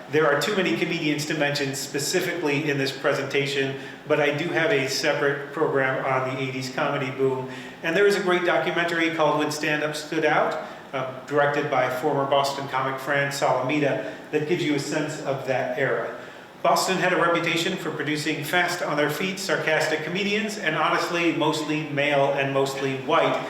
There are too many comedians to mention specifically in this presentation, but I do have a separate program on the 80s comedy boom. And there is a great documentary called When Stand-Up Stood Out, directed by former Boston comic Fran Salamita, that gives you a sense of that era. Boston had a reputation for producing fast on their feet, sarcastic comedians, and honestly, mostly male and mostly white.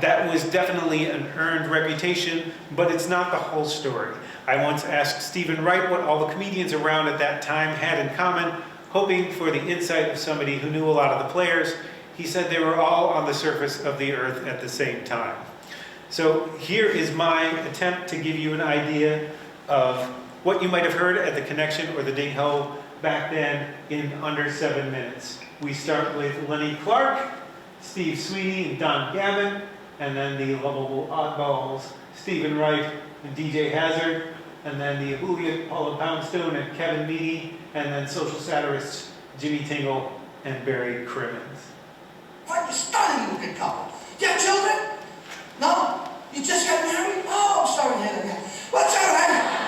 That was definitely an earned reputation, but it's not the whole story. I once asked Stephen Wright what all the comedians around at that time had in common, hoping for the insight of somebody who knew a lot of the players. He said they were all on the surface of the earth at the same time. So here is my attempt to give you an idea of what you might have heard at the Connection or the Ding Ho back then in under 7 minutes. We start with Lenny Clark, Steve Sweeney, and Don Gavin, and then the lovable oddballs, Stephen Wright and DJ Hazard, and then the ebullient Paula Poundstone and Kevin Meaney, and then social satirists Jimmy Tingle and Barry Crimmins. What a stunning looking couple. Do you have children? No? You just got married? Oh, I'm sorry to hear that. What's all right?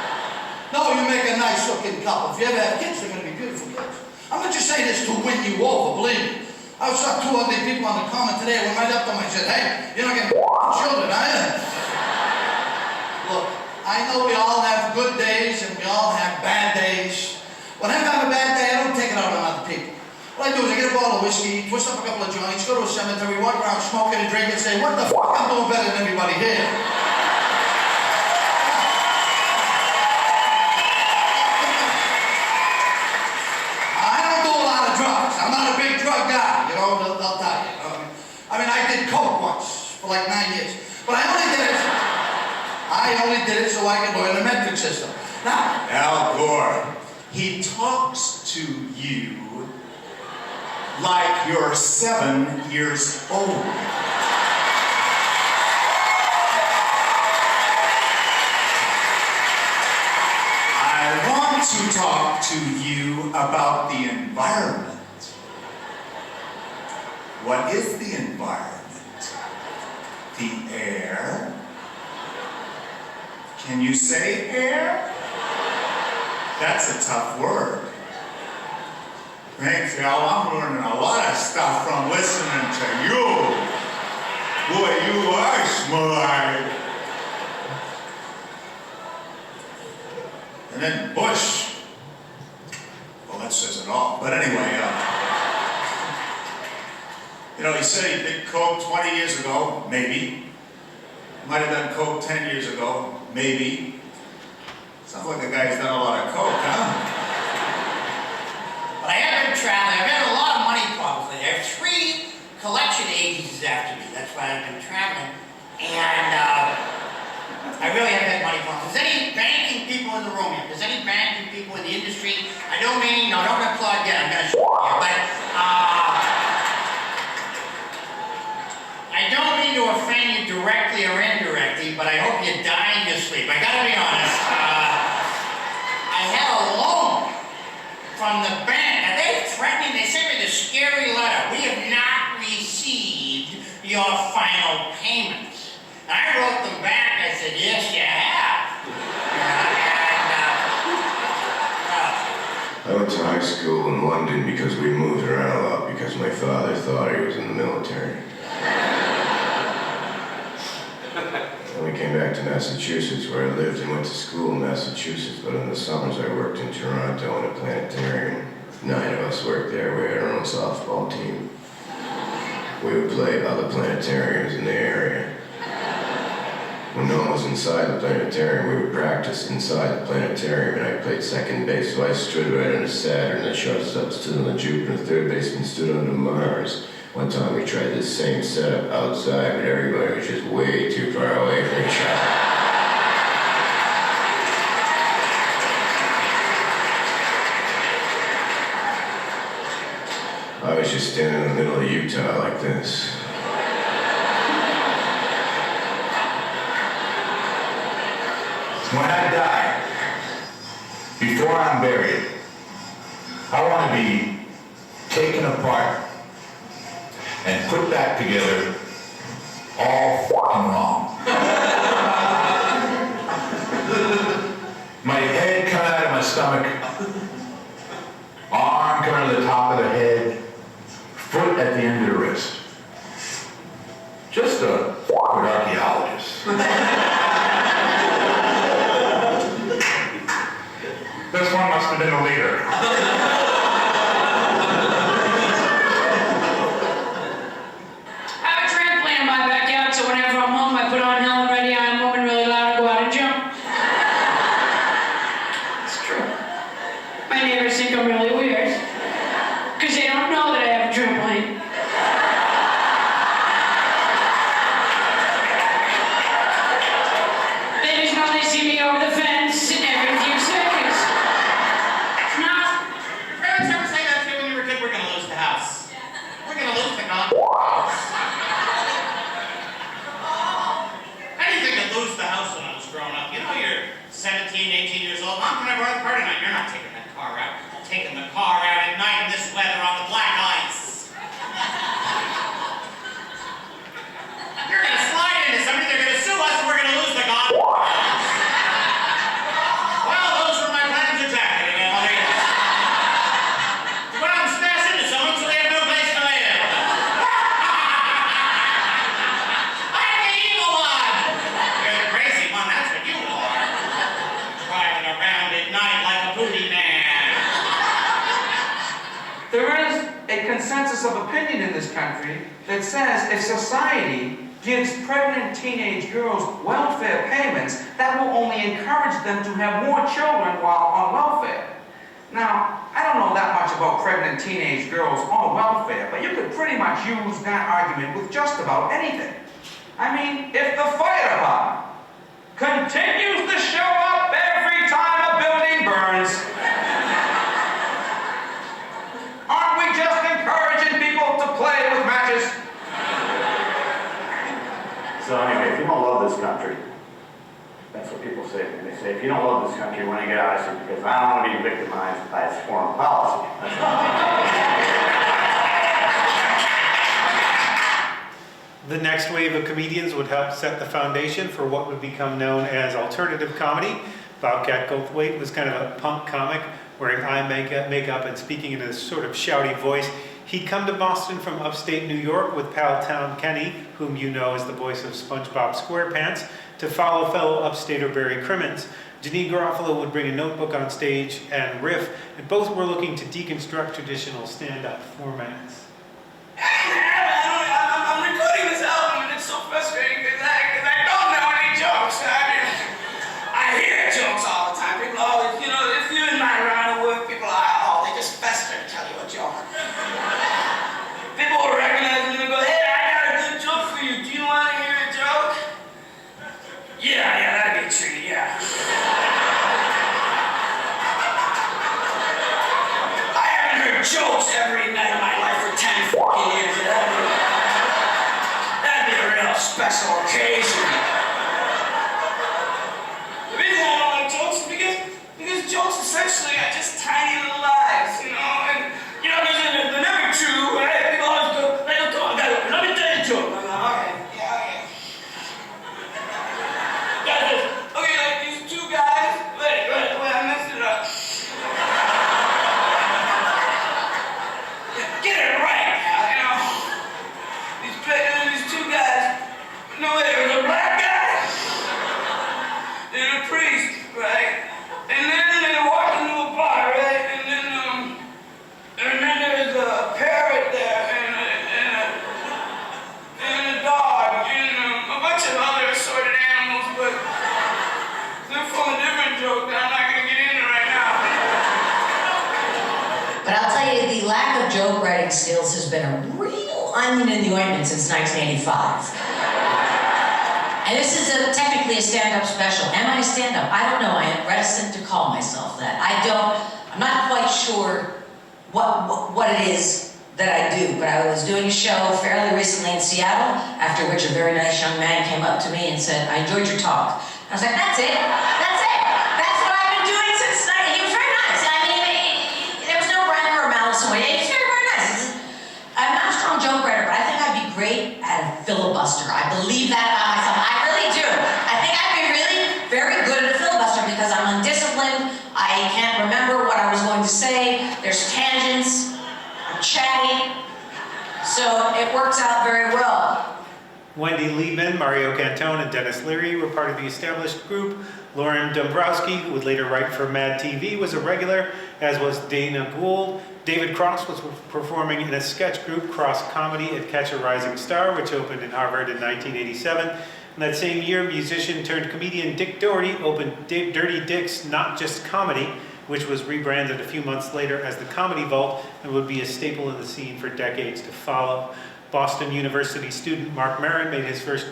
No, you make a nice looking couple. If you ever have kids, they're going to be beautiful kids. I'm not just saying this to win you over, believe me. I saw two ugly people on the comment today. I went right up to them. I said, hey, you're not going to children, are you? Look, I know we all have good days and we all have bad days. When I have a bad day, I don't take it out on other people. What I do is I get a bottle of whiskey, twist up a couple of joints, go to a cemetery, walk around smoking and drinking and say, what the fuck, I'm doing better than everybody here. I don't do a lot of drugs. I'm not a big drug guy, you know, they'll tell you. I mean, I did coke once for like 9 years. But I only did it so I could learn the metric system. Now, Al Gore, he talks to you like you're 7 years old. I want to talk to you about the environment. What is the environment? The air? Can you say air? That's a tough word. Thanks, Al. I'm learning a lot of stuff from listening to you. Boy, you are smart. And then Bush. Well, that says it all. But anyway, you know, he said he did coke 20 years ago, maybe. Might have done coke 10 years ago, maybe. Sounds like the guy's done a lot of coke, huh? but I have been traveling. I've had a lot of money problems lately. I have 3 collection agencies after me. That's why I've been traveling. And I really have had money problems. Is any banking people in the room here? Is any banking people in the industry? I don't mean, no, don't applaud yet. I'm going to show you. But I don't mean to offend you directly or indirectly, but I hope you die in your sleep. I gotta be honest. I had a loan from the bank, and they threatened me. They sent me this scary letter. We have not received your final payments. And I wrote them back. I said, yes, you have. I went to high school in London because we moved around a lot because my father thought he was in the military. And we came back to Massachusetts, where I lived and went to school in Massachusetts, but in the summers I worked in Toronto in a planetarium. 9 of us worked there. We had our own softball team. We would play other planetariums in the area. When no one was inside the planetarium, we would practice inside the planetarium, and I played second base, so I stood right under Saturn, the shortstop stood on Jupiter, the third baseman stood under Mars. One time we tried this same setup outside, but everybody was just way too far away from each other. I was just standing in the middle of Utah like this. When I die, before I'm buried, I want to be taken apart and put back together all fucking wrong. My head coming out of my stomach, arm coming out of the top of the head, foot at the end of the wrist. Just a fucking archaeologist. This one must be hasn't been a leader. I have a trampoline in my backyard, so whenever I'm home, I put on Helen Ready, I'm moving really loud, and go out and jump. It's true. My neighbors think I'm really weird, because they don't know that I have a trampoline. They just know they see me over the fence every few seconds. Now, Your parents ever say that to you when you were a kid? We're gonna lose the house. We're gonna lose the house. How do you think I'd lose the house when I was growing up? You know, you're 17, 18 years old. Mom, can I borrow the car tonight? You're not taking that car out. Taking the car out at night in this weather on the black ice. You're gonna slide into somebody, they're gonna sue us, and we're gonna lose the god. Well, those were my plans exactly, Emily. To go out and smash into someone so they have no place to live. I'm the evil one. You're the crazy one, that's what you are. Driving around at night like a booty man. There is a consensus of opinion in this country that says if society gives pregnant teenage girls welfare payments, that will only encourage them to have more children while on welfare. Now, I don't know that much about pregnant teenage girls on welfare, but you could pretty much use that argument with just about anything. I mean, if the fire department continues to show up every time a building burns, aren't we just encouraging people to play with matches? So anyway, if you don't love this country, that's what people say. They say, if you don't love this country, when I get out, I say, because I don't want to be victimized by its foreign policy. That's The next wave of comedians would help set the foundation for what would become known as alternative comedy. Bobcat Goldthwait was kind of a punk comic, wearing eye makeup and speaking in a sort of shouty voice. He'd come to Boston from upstate New York with pal Tom Kenny, whom you know as the voice of SpongeBob SquarePants, to follow fellow upstater Barry Crimmins. Janine Garofalo would bring a notebook on stage and riff, and both were looking to deconstruct traditional stand-up formats. I'm recording this album and it's so frustrating because I don't know any jokes. I hear jokes all the time. People always, you know, if you're in my line of work, people are, they just fester to tell you a joke. People will recognize me and go, hey, I got a good joke for you. Do you want to hear a joke? Yeah, that'd be a treat, yeah. I haven't heard jokes every night of my life for 10 fucking years. That'd be a real special occasion. The reason I don't like jokes is because jokes essentially are just tiny little lies, you know, and you know, they're never true, right? People always go, let me tell you a joke. I'm like, okay. Okay, like these two guys, wait, I messed it up. Get it right now, you know. These two guys, no, there was a black guy and a priest, right? And then they walked into a bar, right? And then there's a parrot there and a dog and a bunch of other assorted animals, but they're from a different joke that I'm not going to get into right now. But I'll tell you, the lack of joke writing skills has been a real onion in the ointment since 1985. And this is technically a stand-up special. Am I a stand-up? I don't know. I am reticent to call myself that. I'm not quite sure what it is that I do, but I was doing a show fairly recently in Seattle, after which a very nice young man came up to me and said, I enjoyed your talk. I was like, that's it. That's it. That's what I've been doing since tonight. He was very nice. I mean, there was no rancor or malice in it. He was very, very nice. I'm not a strong joke writer, but I think I'd be great at a filibuster. I believe that about myself. I really do. I think I'd be really very good at a filibuster because I'm undisciplined. I can't remember what I was going to say. There's tangents. I'm chatty. So it works out very well. Wendy Liebman, Mario Cantone, and Dennis Leary were part of the established group. Lauren Dombrowski, who would later write for Mad TV, was a regular, as was Dana Gould. David Cross was performing in a sketch group, Cross Comedy, at Catch a Rising Star, which opened in Harvard in 1987. And that same year, musician turned comedian Dick Doherty opened Dirty Dick's Not Just Comedy, which was rebranded a few months later as the Comedy Vault and would be a staple in the scene for decades to follow. Boston University student Mark Maron made his first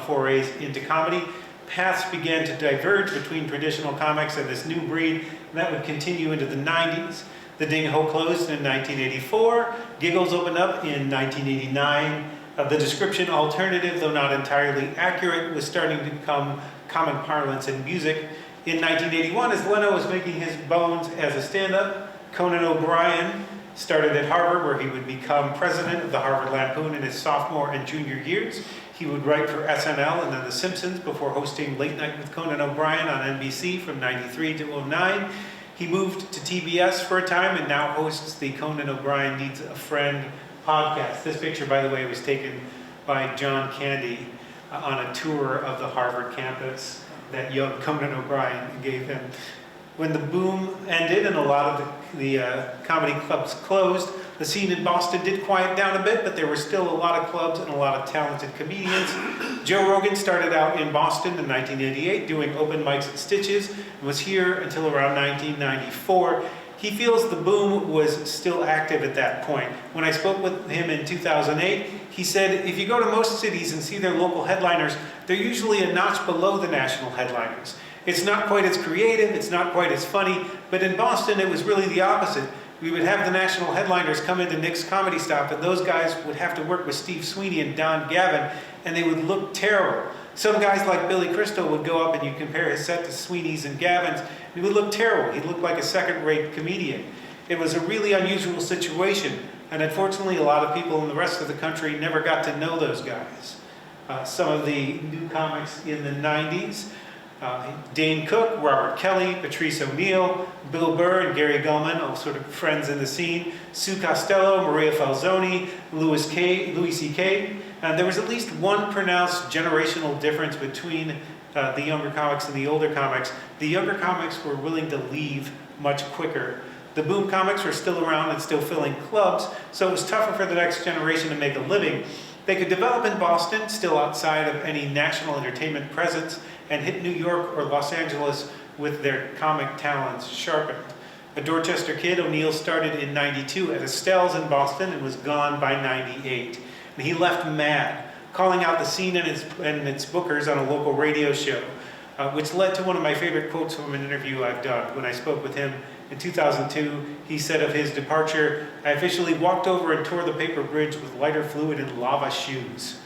forays into comedy. Paths began to diverge between traditional comics and this new breed, and that would continue into the 90s. The Ding Ho closed in 1984. Giggles opened up in 1989. The description alternative, though not entirely accurate, was starting to become common parlance in music. In 1981, as Leno was making his bones as a stand-up, Conan O'Brien started at Harvard, where he would become president of the Harvard Lampoon in his sophomore and junior years. He would write for SNL and then The Simpsons before hosting Late Night with Conan O'Brien on NBC from 93 to 09. He moved to TBS for a time and now hosts the Conan O'Brien Needs a Friend podcast. This picture, by the way, was taken by John Candy on a tour of the Harvard campus that young Conan O'Brien gave him. When the boom ended and a lot of the comedy clubs closed, the scene in Boston did quiet down a bit, but there were still a lot of clubs and a lot of talented comedians. Joe Rogan started out in Boston in 1988 doing open mics at Stitches and was here until around 1994. He feels the boom was still active at that point. When I spoke with him in 2008, he said, if you go to most cities and see their local headliners, they're usually a notch below the national headliners. It's not quite as creative, it's not quite as funny, but in Boston it was really the opposite. We would have the national headliners come into Nick's Comedy Stop, and those guys would have to work with Steve Sweeney and Don Gavin, and they would look terrible. Some guys like Billy Crystal would go up and you compare his set to Sweeney's and Gavin's, and he would look terrible. He'd look like a second-rate comedian. It was a really unusual situation, and unfortunately a lot of people in the rest of the country never got to know those guys. Some of the new comics in the 90s, Dane Cook, Robert Kelly, Patrice O'Neill, Bill Burr and Gary Gulman, all sort of friends in the scene, Sue Costello, Maria Falzoni, Louis C.K. There was at least one pronounced generational difference between the younger comics and the older comics. The younger comics were willing to leave much quicker. The boom comics were still around and still filling clubs, so it was tougher for the next generation to make a living. They could develop in Boston, still outside of any national entertainment presence, and hit New York or Los Angeles with their comic talents sharpened. A Dorchester kid, O'Neill started in '92 at Estelle's in Boston and was gone by '98. And he left mad, calling out the scene and its bookers on a local radio show, which led to one of my favorite quotes from an interview I've done. When I spoke with him in 2002, he said of his departure, "I officially walked over and tore the paper bridge with lighter fluid and lava shoes."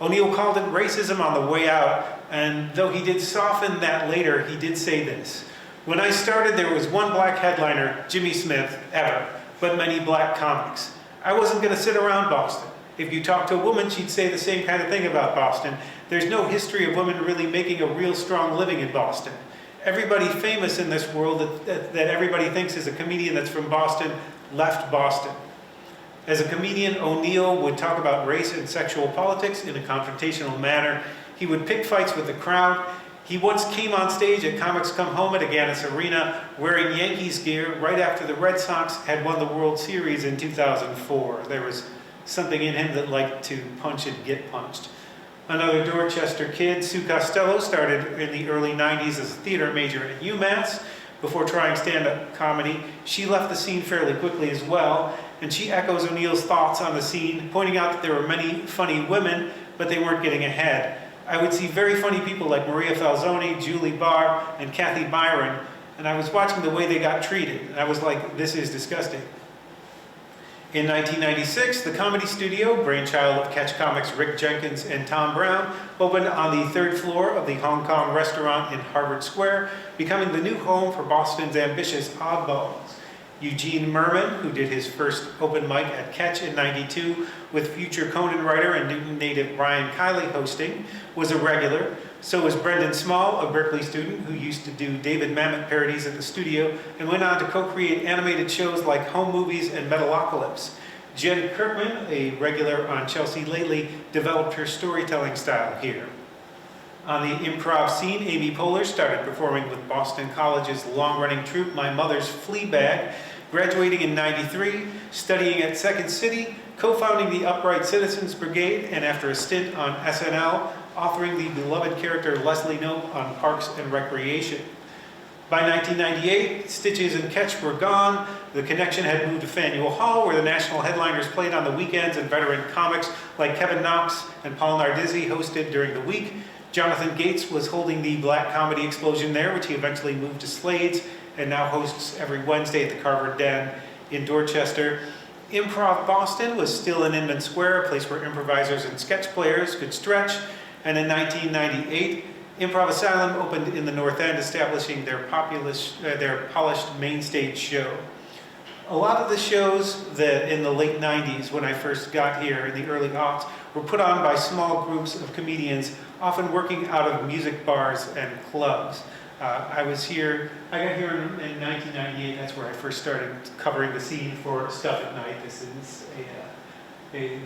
O'Neill called it racism on the way out, and though he did soften that later, he did say this: "When I started, there was one black headliner, Jimmy Smith, ever, but many black comics. I wasn't going to sit around Boston. If you talk to a woman, she'd say the same kind of thing about Boston. There's no history of women really making a real strong living in Boston. Everybody famous in this world that everybody thinks is a comedian that's from Boston left Boston." As a comedian, O'Neill would talk about race and sexual politics in a confrontational manner. He would pick fights with the crowd. He once came on stage at Comics Come Home at Agganis Arena wearing Yankees gear right after the Red Sox had won the World Series in 2004. There was something in him that liked to punch and get punched. Another Dorchester kid, Sue Costello, started in the early 90s as a theater major at UMass. Before trying stand-up comedy, she left the scene fairly quickly as well, and she echoes O'Neill's thoughts on the scene, pointing out that there were many funny women, but they weren't getting ahead. I would see very funny people like Maria Falzoni, Julie Barr, and Kathy Byron, and I was watching the way they got treated, and I was like, this is disgusting. In 1996, the Comedy Studio, brainchild of Catch Comics Rick Jenkins and Tom Brown, opened on the third floor of the Hong Kong restaurant in Harvard Square, becoming the new home for Boston's ambitious oddballs. Eugene Merman, who did his first open mic at Catch in '92 with future Conan writer and Newton native Brian Kiley hosting, was a regular. So was Brendan Small, a Berkeley student who used to do David Mamet parodies at the studio and went on to co-create animated shows like Home Movies and Metalocalypse. Jen Kirkman, a regular on Chelsea Lately, developed her storytelling style here. On the improv scene, Amy Poehler started performing with Boston College's long-running troupe, My Mother's Fleabag, graduating in '93, studying at Second City, co-founding the Upright Citizens Brigade, and after a stint on SNL, authoring the beloved character Leslie Knope on Parks and Recreation. By 1998, Stitches and Ketch were gone. The Connection had moved to Faneuil Hall, where the national headliners played on the weekends, and veteran comics like Kevin Knox and Paul Nardizzi hosted during the week. Jonathan Gates was holding the Black Comedy Explosion there, which he eventually moved to Slade's, and now hosts every Wednesday at the Carver Den in Dorchester. Improv Boston was still in Inman Square, a place where improvisers and sketch players could stretch. And in 1998, Improv Asylum opened in the North End, establishing their polished main stage show. A lot of the shows that in the late 90s, when I first got here in the early aughts, were put on by small groups of comedians, often working out of music bars and clubs. I got here in 1998. That's where I first started covering the scene for Stuff at Night. This is a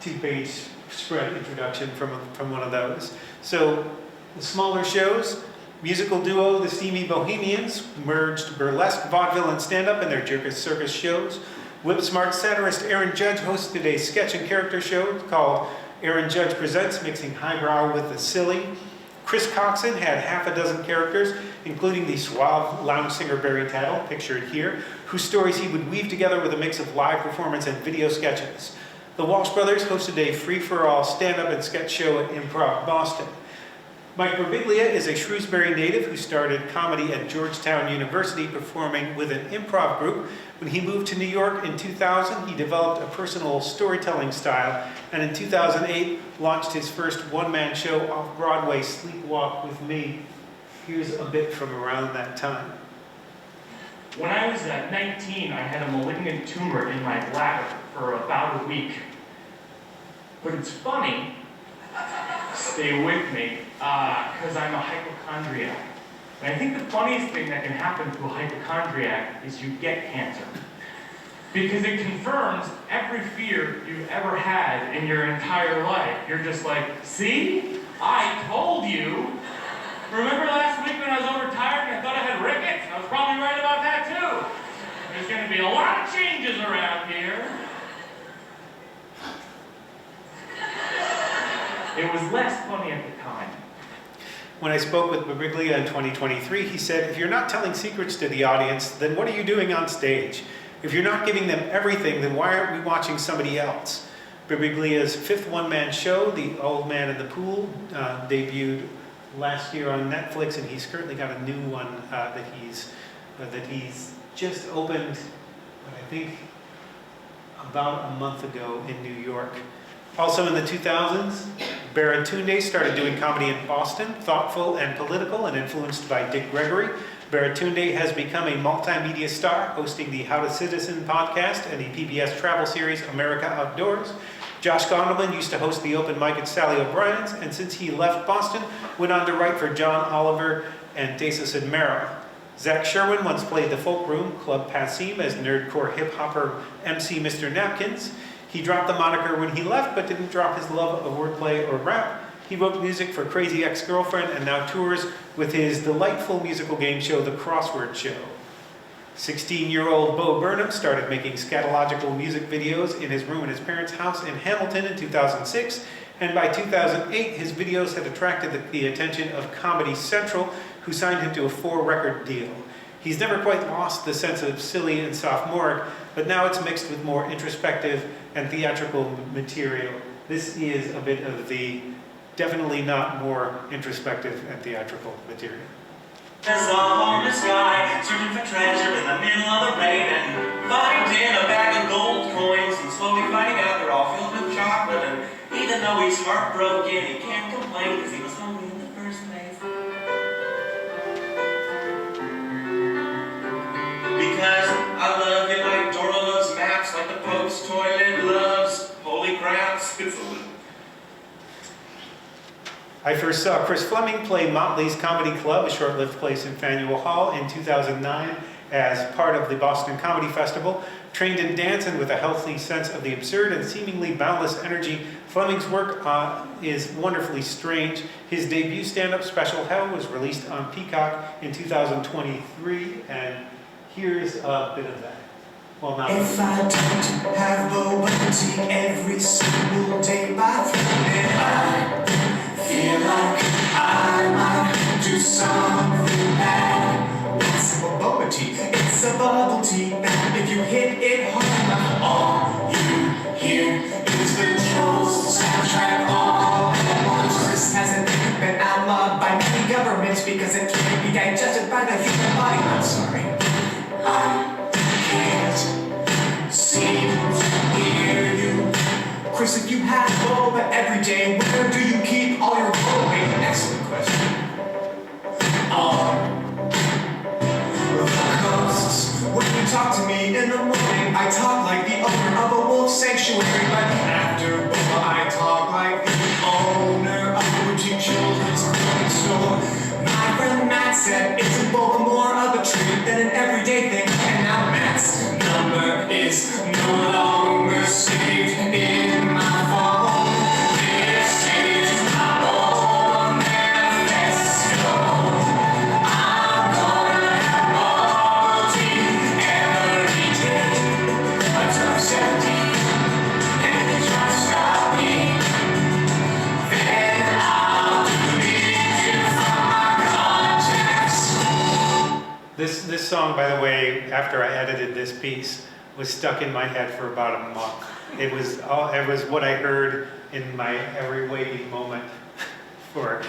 two-page spread introduction from one of those. So the smaller shows, musical duo The Steamy Bohemians merged burlesque, vaudeville, and stand-up in their Circus Circus shows. Whip-smart satirist Aaron Judge hosted a sketch and character show called Aaron Judge Presents, mixing highbrow with the silly. Chris Coxon had half a dozen characters, including the suave lounge singer Barry Tattle, pictured here, whose stories he would weave together with a mix of live performance and video sketches. The Walsh Brothers hosted a free-for-all stand-up and sketch show at Improv Boston. Mike Birbiglia is a Shrewsbury native who started comedy at Georgetown University, performing with an improv group. When he moved to New York in 2000, he developed a personal storytelling style, and in 2008 launched his first one-man show off Broadway, Sleepwalk with Me. Here's a bit from around that time. When I was 19, I had a malignant tumor in my bladder for about a week. But it's funny, stay with me, because I'm a hypochondriac. And I think the funniest thing that can happen to a hypochondriac is you get cancer. Because it confirms every fear you've ever had in your entire life. You're just like, see? I told you. Remember last week when I was overtired and I thought I had rickets? I was probably right about that too. There's going to be a lot of changes around here. It was less funny at the time. When I spoke with Birbiglia in 2023, he said, if you're not telling secrets to the audience, then what are you doing on stage? If you're not giving them everything, then why aren't we watching somebody else? Birbiglia's fifth one-man show, The Old Man in the Pool, debuted last year on Netflix, and he's currently got a new one that he's just opened, I think, about a month ago in New York. Also in the 2000s, Baratunde started doing comedy in Boston, thoughtful and political and influenced by Dick Gregory. Baratunde has become a multimedia star, hosting the How to Citizen podcast and the PBS travel series America Outdoors. Josh Gondelman used to host the open mic at Sally O'Brien's, and since he left Boston, went on to write for John Oliver and Desus and Mero. Zach Sherwin once played the Folk Room, Club Passim, as nerdcore hip-hopper MC Mr. Napkins. He dropped the moniker when he left, but didn't drop his love of wordplay or rap. He wrote music for Crazy Ex-Girlfriend and now tours with his delightful musical game show, The Crossword Show. 16-year-old Bo Burnham started making scatological music videos in his room in his parents' house in Hamilton in 2006, and by 2008, his videos had attracted the attention of Comedy Central, who signed him to a 4-record deal. He's never quite lost the sense of silly and sophomoric, but now it's mixed with more introspective and theatrical material. This is a bit of the definitely not more introspective and theatrical material. There's a homeless guy searching for treasure in the middle of the rain and finding a bag of gold coins and slowly finding out they're all filled with chocolate, and even though he's heartbroken, he can't complain because he was hungry in the first place. Because I love you like Dora loves maps, like the Pope's toilet loves holy craps. It's a I first saw Chris Fleming play Motley's Comedy Club, a short-lived place in Faneuil Hall, in 2009, as part of the Boston Comedy Festival. Trained in dance and with a healthy sense of the absurd and seemingly boundless energy, Fleming's work is wonderfully strange. His debut stand-up special, Hell, was released on Peacock in 2023, and here's a bit of that. Well, not if I don't have mobility every single day by 3, then I feel like I might do something bad. It's a bubble tea, it's a bubble tea. And if you hit it hard, all you hear is the Trolls soundtrack all at once. This hasn't been outlawed by many governments because it can't be digested by the human body. I'm sorry. I can't seem to hear you. Chris, if you had boba every day, where do you keep all your boba? Excellent question. When you talk to me in the morning, I talk like the owner of a wolf sanctuary. But after boba, I talk like the owner of a boutique children's clothing store. My friend Matt said it's a boba more of a treat than an everyday thing. And now Matt's number is no longer saved in my phone. This is my boba manifesto. I'm gonna have bubble tea every day until I'm 70, and they try to stop me. Then I'll delete you from my contacts. This song, by the way, after I edited this piece, was stuck in my head for about a month. It was what I heard in my every waking moment for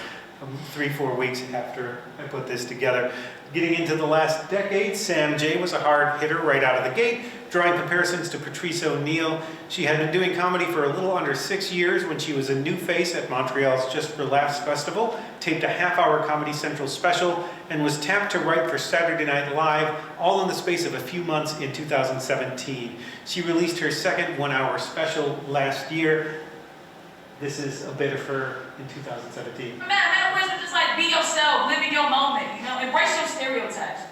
3-4 weeks after I put this together. Getting into the last decade, Sam Jay was a hard hitter right out of the gate, drawing comparisons to Patrice O'Neill. She had been doing comedy for a little under 6 years when she was a new face at Montreal's Just for Laughs Festival, taped a half-hour Comedy Central special, and was tapped to write for Saturday Night Live, all in the space of a few months in 2017. She released her second one-hour special last year. This is a bit of her in 2017. Man, just like be yourself, live in your moment, you know, embrace your stereotypes.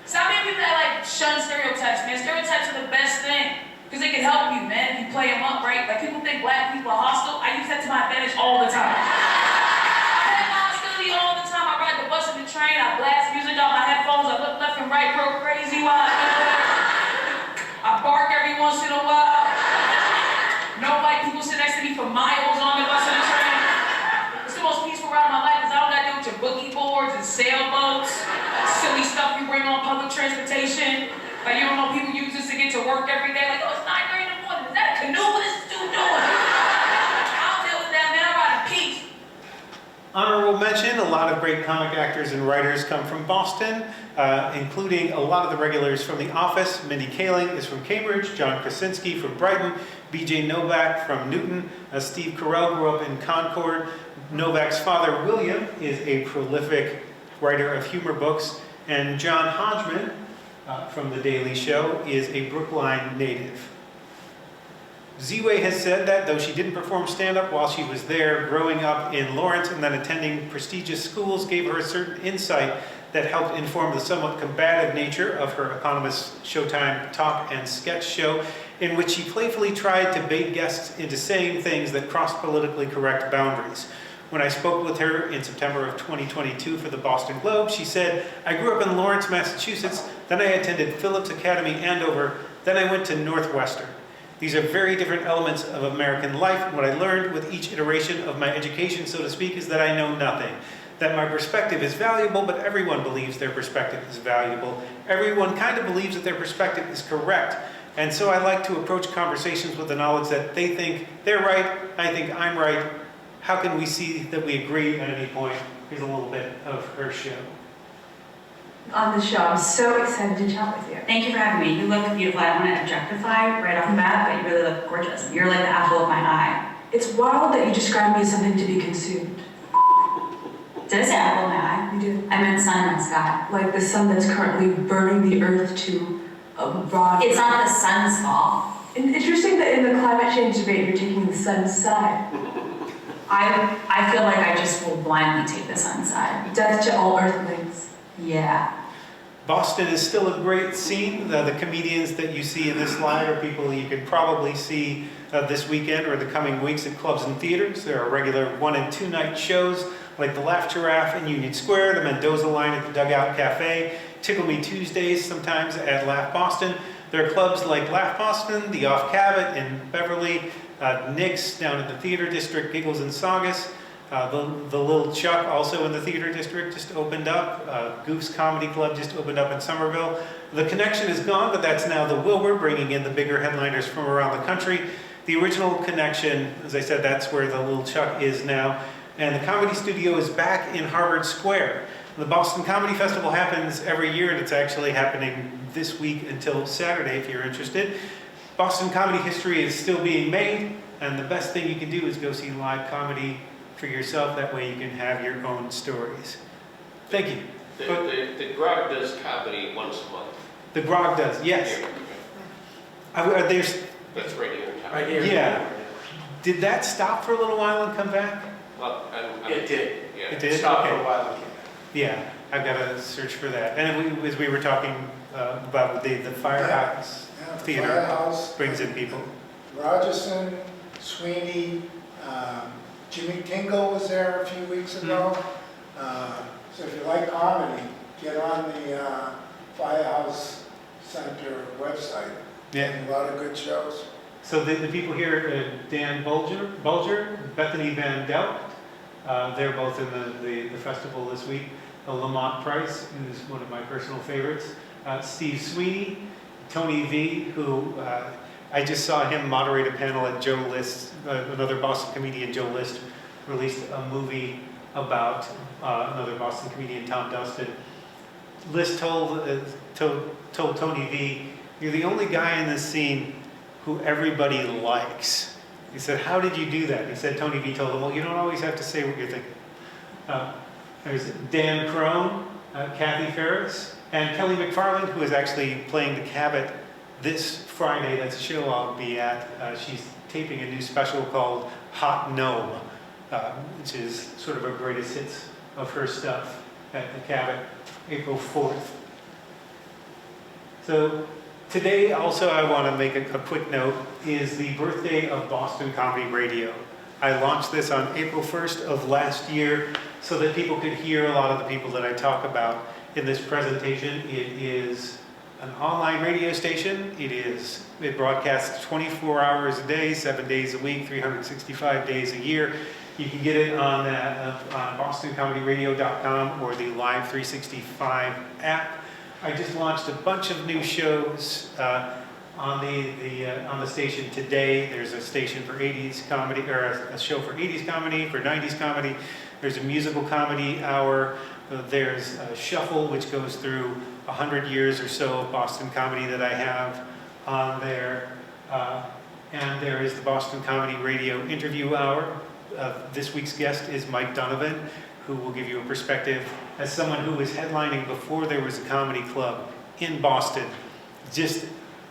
Stop being people that like shun stereotypes, man. Stereotypes are the best thing because they can help you, man, if you play them up, right? Like people think black people are hostile. I use that to my advantage all the time. I have hostility all the time. I ride the bus and the train, I blast music on my headphones, I look left and right real crazy while I do it. I bark every once in a while. No white people sit next to me for miles on the bus and the train. It's the most peaceful ride of my life because I don't got to deal with your boogie boards and sailboats, silly stuff you bring on public transportation. Like you don't know people use this to get to work every day. Like, oh, it's 9:30 in the morning. Is that a canoe? What is this dude doing? I don't deal with that, man. I ride in peace. Honorable mention, a lot of great comic actors and writers come from Boston, including a lot of the regulars from The Office. Mindy Kaling is from Cambridge, John Krasinski from Brighton, B.J. Novak from Newton, Steve Carell grew up in Concord. Novak's father, William, is a prolific writer of humor books, and John Hodgman from The Daily Show is a Brookline native. Ziwe has said that though she didn't perform stand-up while she was there, growing up in Lawrence and then attending prestigious schools gave her a certain insight that helped inform the somewhat combative nature of her eponymous Showtime talk and sketch show, in which she playfully tried to bait guests into saying things that crossed politically correct boundaries. When I spoke with her in September of 2022 for the Boston Globe, she said, "I grew up in Lawrence, Massachusetts, then I attended Phillips Academy, Andover, then I went to Northwestern. These are very different elements of American life, and what I learned with each iteration of my education, so to speak, is that I know nothing. That my perspective is valuable, but everyone believes their perspective is valuable. Everyone kind of believes that their perspective is correct. And so I like to approach conversations with the knowledge that they think they're right, I think I'm right. How can we see that we agree at any point?" Here's a little bit of her show. On the show, I'm so excited to chat with you. Thank you for having me. You look beautiful. I don't want to objectify right off the bat, but you really look gorgeous. You're like the apple of my eye. It's wild that you describe me as something to be consumed. Did I say apple of my eye? You did. I meant sun in the sky. Like the sun that's currently burning the earth to a raw... It's not the sun's fault. Interesting that in the climate change debate, you're taking the sun's side. I feel like I just will blindly take the sun's side. Death to all earthlings. Yeah. Boston is still a great scene. The comedians that you see in this slide are people you can probably see this weekend or the coming weeks at clubs and theaters. There are regular 1- and 2-night shows like the Laugh Giraffe in Union Square, the Mendoza Line at the Dugout Cafe, Tickle Me Tuesdays sometimes at Laugh Boston. There are clubs like Laugh Boston, the Off Cabot in Beverly, Nick's down at the Theater District, Giggles and Saugus. The Little Chuck, also in the Theater District, just opened up. Goof's Comedy Club just opened up in Somerville. The Connection is gone, but that's now the Wilbur, bringing in the bigger headliners from around the country. The original Connection, as I said, that's where the Little Chuck is now. And the Comedy Studio is back in Harvard Square. The Boston Comedy Festival happens every year, and it's actually happening this week until Saturday, if you're interested. Boston comedy history is still being made, and the best thing you can do is go see live comedy for yourself. That way you can have your own stories. Thank you. The Grog does comedy once a month. The Grog does, yes. There's, That's radio time. right here. Yeah. Did that stop for a little while and come back? Well, It did. Yeah. It did? Stopped for Okay. a while and came back. Yeah, I've got to search for that. And as we were talking about the Firehouse Yeah, the Theater Firehouse brings in people. Rogerson, Sweeney, Jimmy Tingle was there a few weeks ago. So if you like comedy, get on the Firehouse Center website. Yeah. A lot of good shows. So the people here, Dan Bulger, Bethany Van Delft, they're both in the festival this week. Lamont Price, who's one of my personal favorites. Steve Sweeney, Tony V, who I just saw him moderate a panel at Joe List, another Boston comedian, Joe List, released a movie about another Boston comedian, Tom Dustin. List told Tony V, "You're the only guy in this scene who everybody likes." He said, "How did you do that?" He said, Tony V told him, "Well, you don't always have to say what you're thinking." There's Dan Crone, Kathy Ferris, and Kelly McFarland, who is actually playing the Cabot this Friday. That's a show I'll be at. She's taping a new special called Hot Gnome, which is sort of a greatest hits of her stuff at the Cabot, April 4th. So today also I want to make a quick note, is the birthday of Boston Comedy Radio. I launched this on April 1st of last year so that people could hear a lot of the people that I talk about in this presentation. It is an online radio station. It broadcasts 24 hours a day, 7 days a week, 365 days a year. You can get it on bostoncomedyradio.com or the Live 365 app. I just launched a bunch of new shows on the station today. There's a station for 80s comedy, or a show for 80s comedy, for 90s comedy. There's a musical comedy hour. There's a shuffle, which goes through 100 years or so of Boston comedy that I have on there. And there is the Boston Comedy Radio interview hour. This week's guest is Mike Donovan, who will give you a perspective as someone who was headlining before there was a comedy club in Boston, just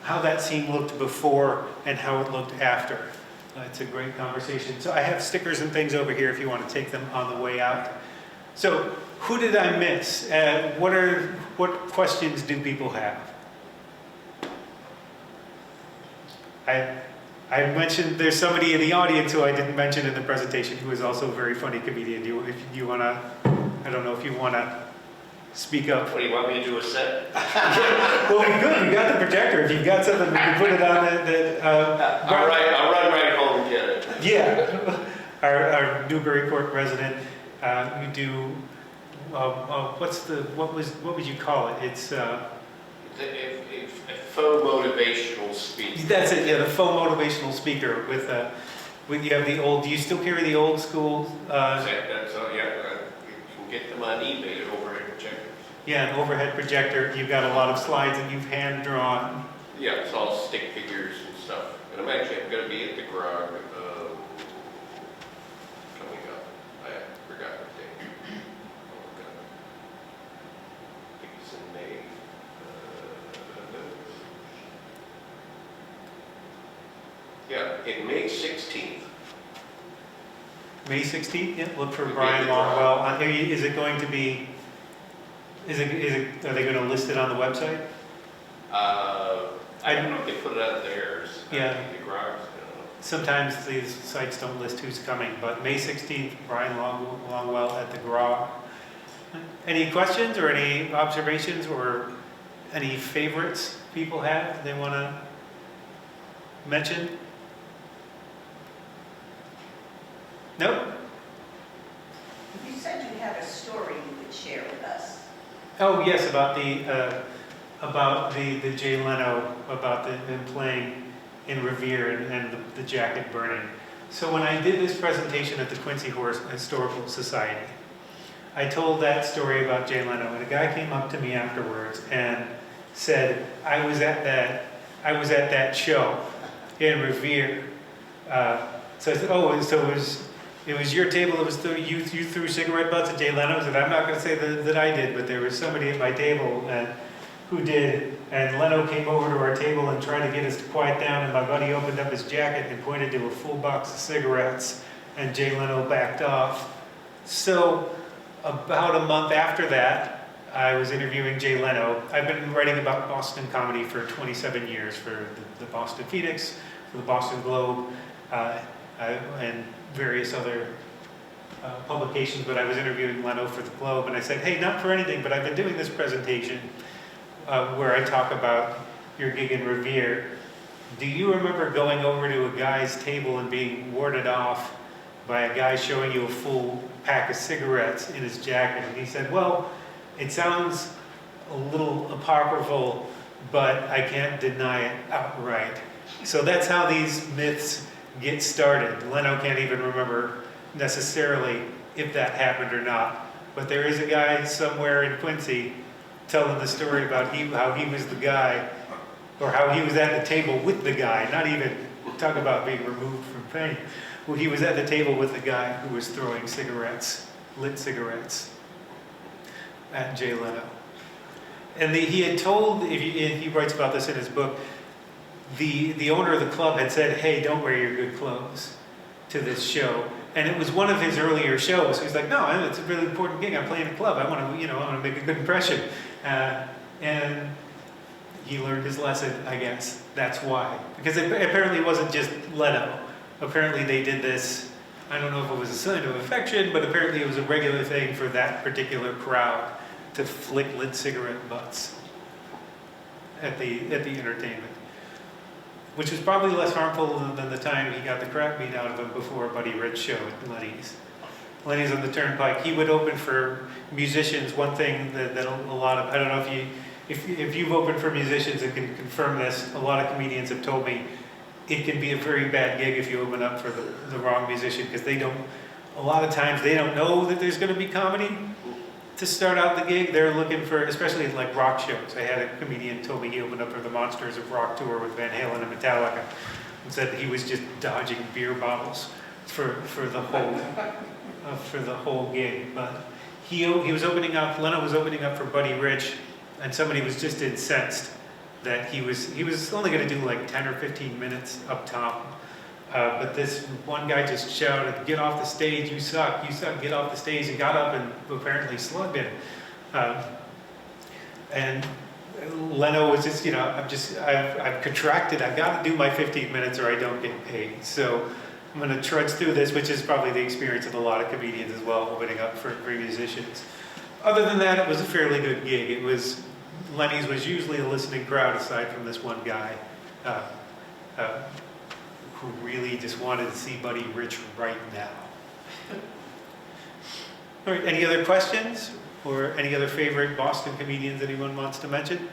how that scene looked before and how it looked after. It's a great conversation. So I have stickers and things over here if you want to take them on the way out. So who did I miss? What questions do people have? I mentioned there's somebody in the audience who I didn't mention in the presentation who is also a very funny comedian. If you want to, I don't know if you want to speak up. What, do you want me to do a set? Well, we could. We got the projector. If you've got something, we can put it on I'll run right home and get it. Yeah. Our Newburyport resident, you do, what would you call it? It's A faux motivational speech. That's it, yeah, the faux motivational speaker with you have the old, do you still carry the old school? Yeah, you can get them on eBay, overhead projectors. Yeah, an overhead projector. You've got a lot of slides that you've hand drawn. Yeah, it's all stick figures and stuff. And I'm going to be at the Grog coming up. I forgot what day. I think it's in May. Yeah, in May 16th. May 16th, yeah, look for We'll be Brian at the Longwell. Is it going to be, Are they gonna list it on the website? I don't know if they put it out theirs. Yeah. I think the garage, Sometimes these sites don't list who's coming, but May 16th, Brian Longwell at the GRA. Any questions or any observations or any favorites people have they want to mention? Nope? You said you had a story you could share with us. Oh yes, about the Jay Leno, about him playing in Revere and the jacket burning. So when I did this presentation at the Quincy Historical Society, I told that story about Jay Leno, and a guy came up to me afterwards and said, I was at that show in Revere. So I said, oh, so it was your table, you threw cigarette butts at Jay Leno's, and I'm not going to say that I did, but there was somebody at my table who did, and Leno came over to our table and tried to get us to quiet down, and my buddy opened up his jacket and pointed to a full box of cigarettes, and Jay Leno backed off. So about a month after that, I was interviewing Jay Leno. I've been writing about Boston comedy for 27 years for the Boston Phoenix, for the Boston Globe, and various other publications, but I was interviewing Leno for the Globe, and I said, hey, not for anything, but I've been doing this presentation where I talk about your gig in Revere. Do you remember going over to a guy's table and being warded off by a guy showing you a full pack of cigarettes in his jacket? And he said, well, it sounds a little apocryphal, but I can't deny it outright. So that's how these myths get started. Leno can't even remember necessarily if that happened or not, but there is a guy somewhere in Quincy telling the story about how he was the guy, or how he was at the table with the guy, not even talk about being removed from fame. Well, he was at the table with the guy who was throwing cigarettes, lit cigarettes, at Jay Leno. And he had told, he writes about this in his book, the owner of the club had said, hey, don't wear your good clothes to this show. And it was one of his earlier shows. So he's like, no, it's a really important gig. I'm playing a club. I want to make a good impression. And he learned his lesson, I guess. That's why. Because it apparently wasn't just Leno. Apparently they did this, I don't know if it was a sign of affection, but apparently it was a regular thing for that particular crowd to flick lit cigarette butts at the entertainment. Which was probably less harmful than the time he got the crap beat out of him before Buddy Rich show at Lenny's. Lenny's on the Turnpike. He would open for musicians. One thing that a lot of, I don't know if you've opened for musicians and can confirm this, a lot of comedians have told me it can be a very bad gig if you open up for the wrong musician, because a lot of times they don't know that there's going to be comedy to start out the gig. They're looking for, especially like rock shows. I had a comedian told me he opened up for the Monsters of Rock tour with Van Halen and Metallica, and said he was just dodging beer bottles for the whole gig. But he was opening up. Leno was opening up for Buddy Rich, and somebody was just incensed that he was only going to do like 10 or 15 minutes up top. But this one guy just shouted, get off the stage, you suck, get off the stage, and got up and apparently slugged him. And Leno was just, I've contracted, I've got to do my 15 minutes or I don't get paid. So I'm going to trudge through this, which is probably the experience of a lot of comedians as well, opening up for musicians. Other than that, it was a fairly good gig. Lenny's was usually a listening crowd aside from this one guy. Who really just wanted to see Buddy Rich right now. All right, any other questions? Or any other favorite Boston comedians anyone wants to mention?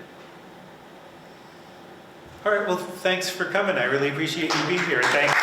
All right, well, thanks for coming. I really appreciate you being here. Thanks.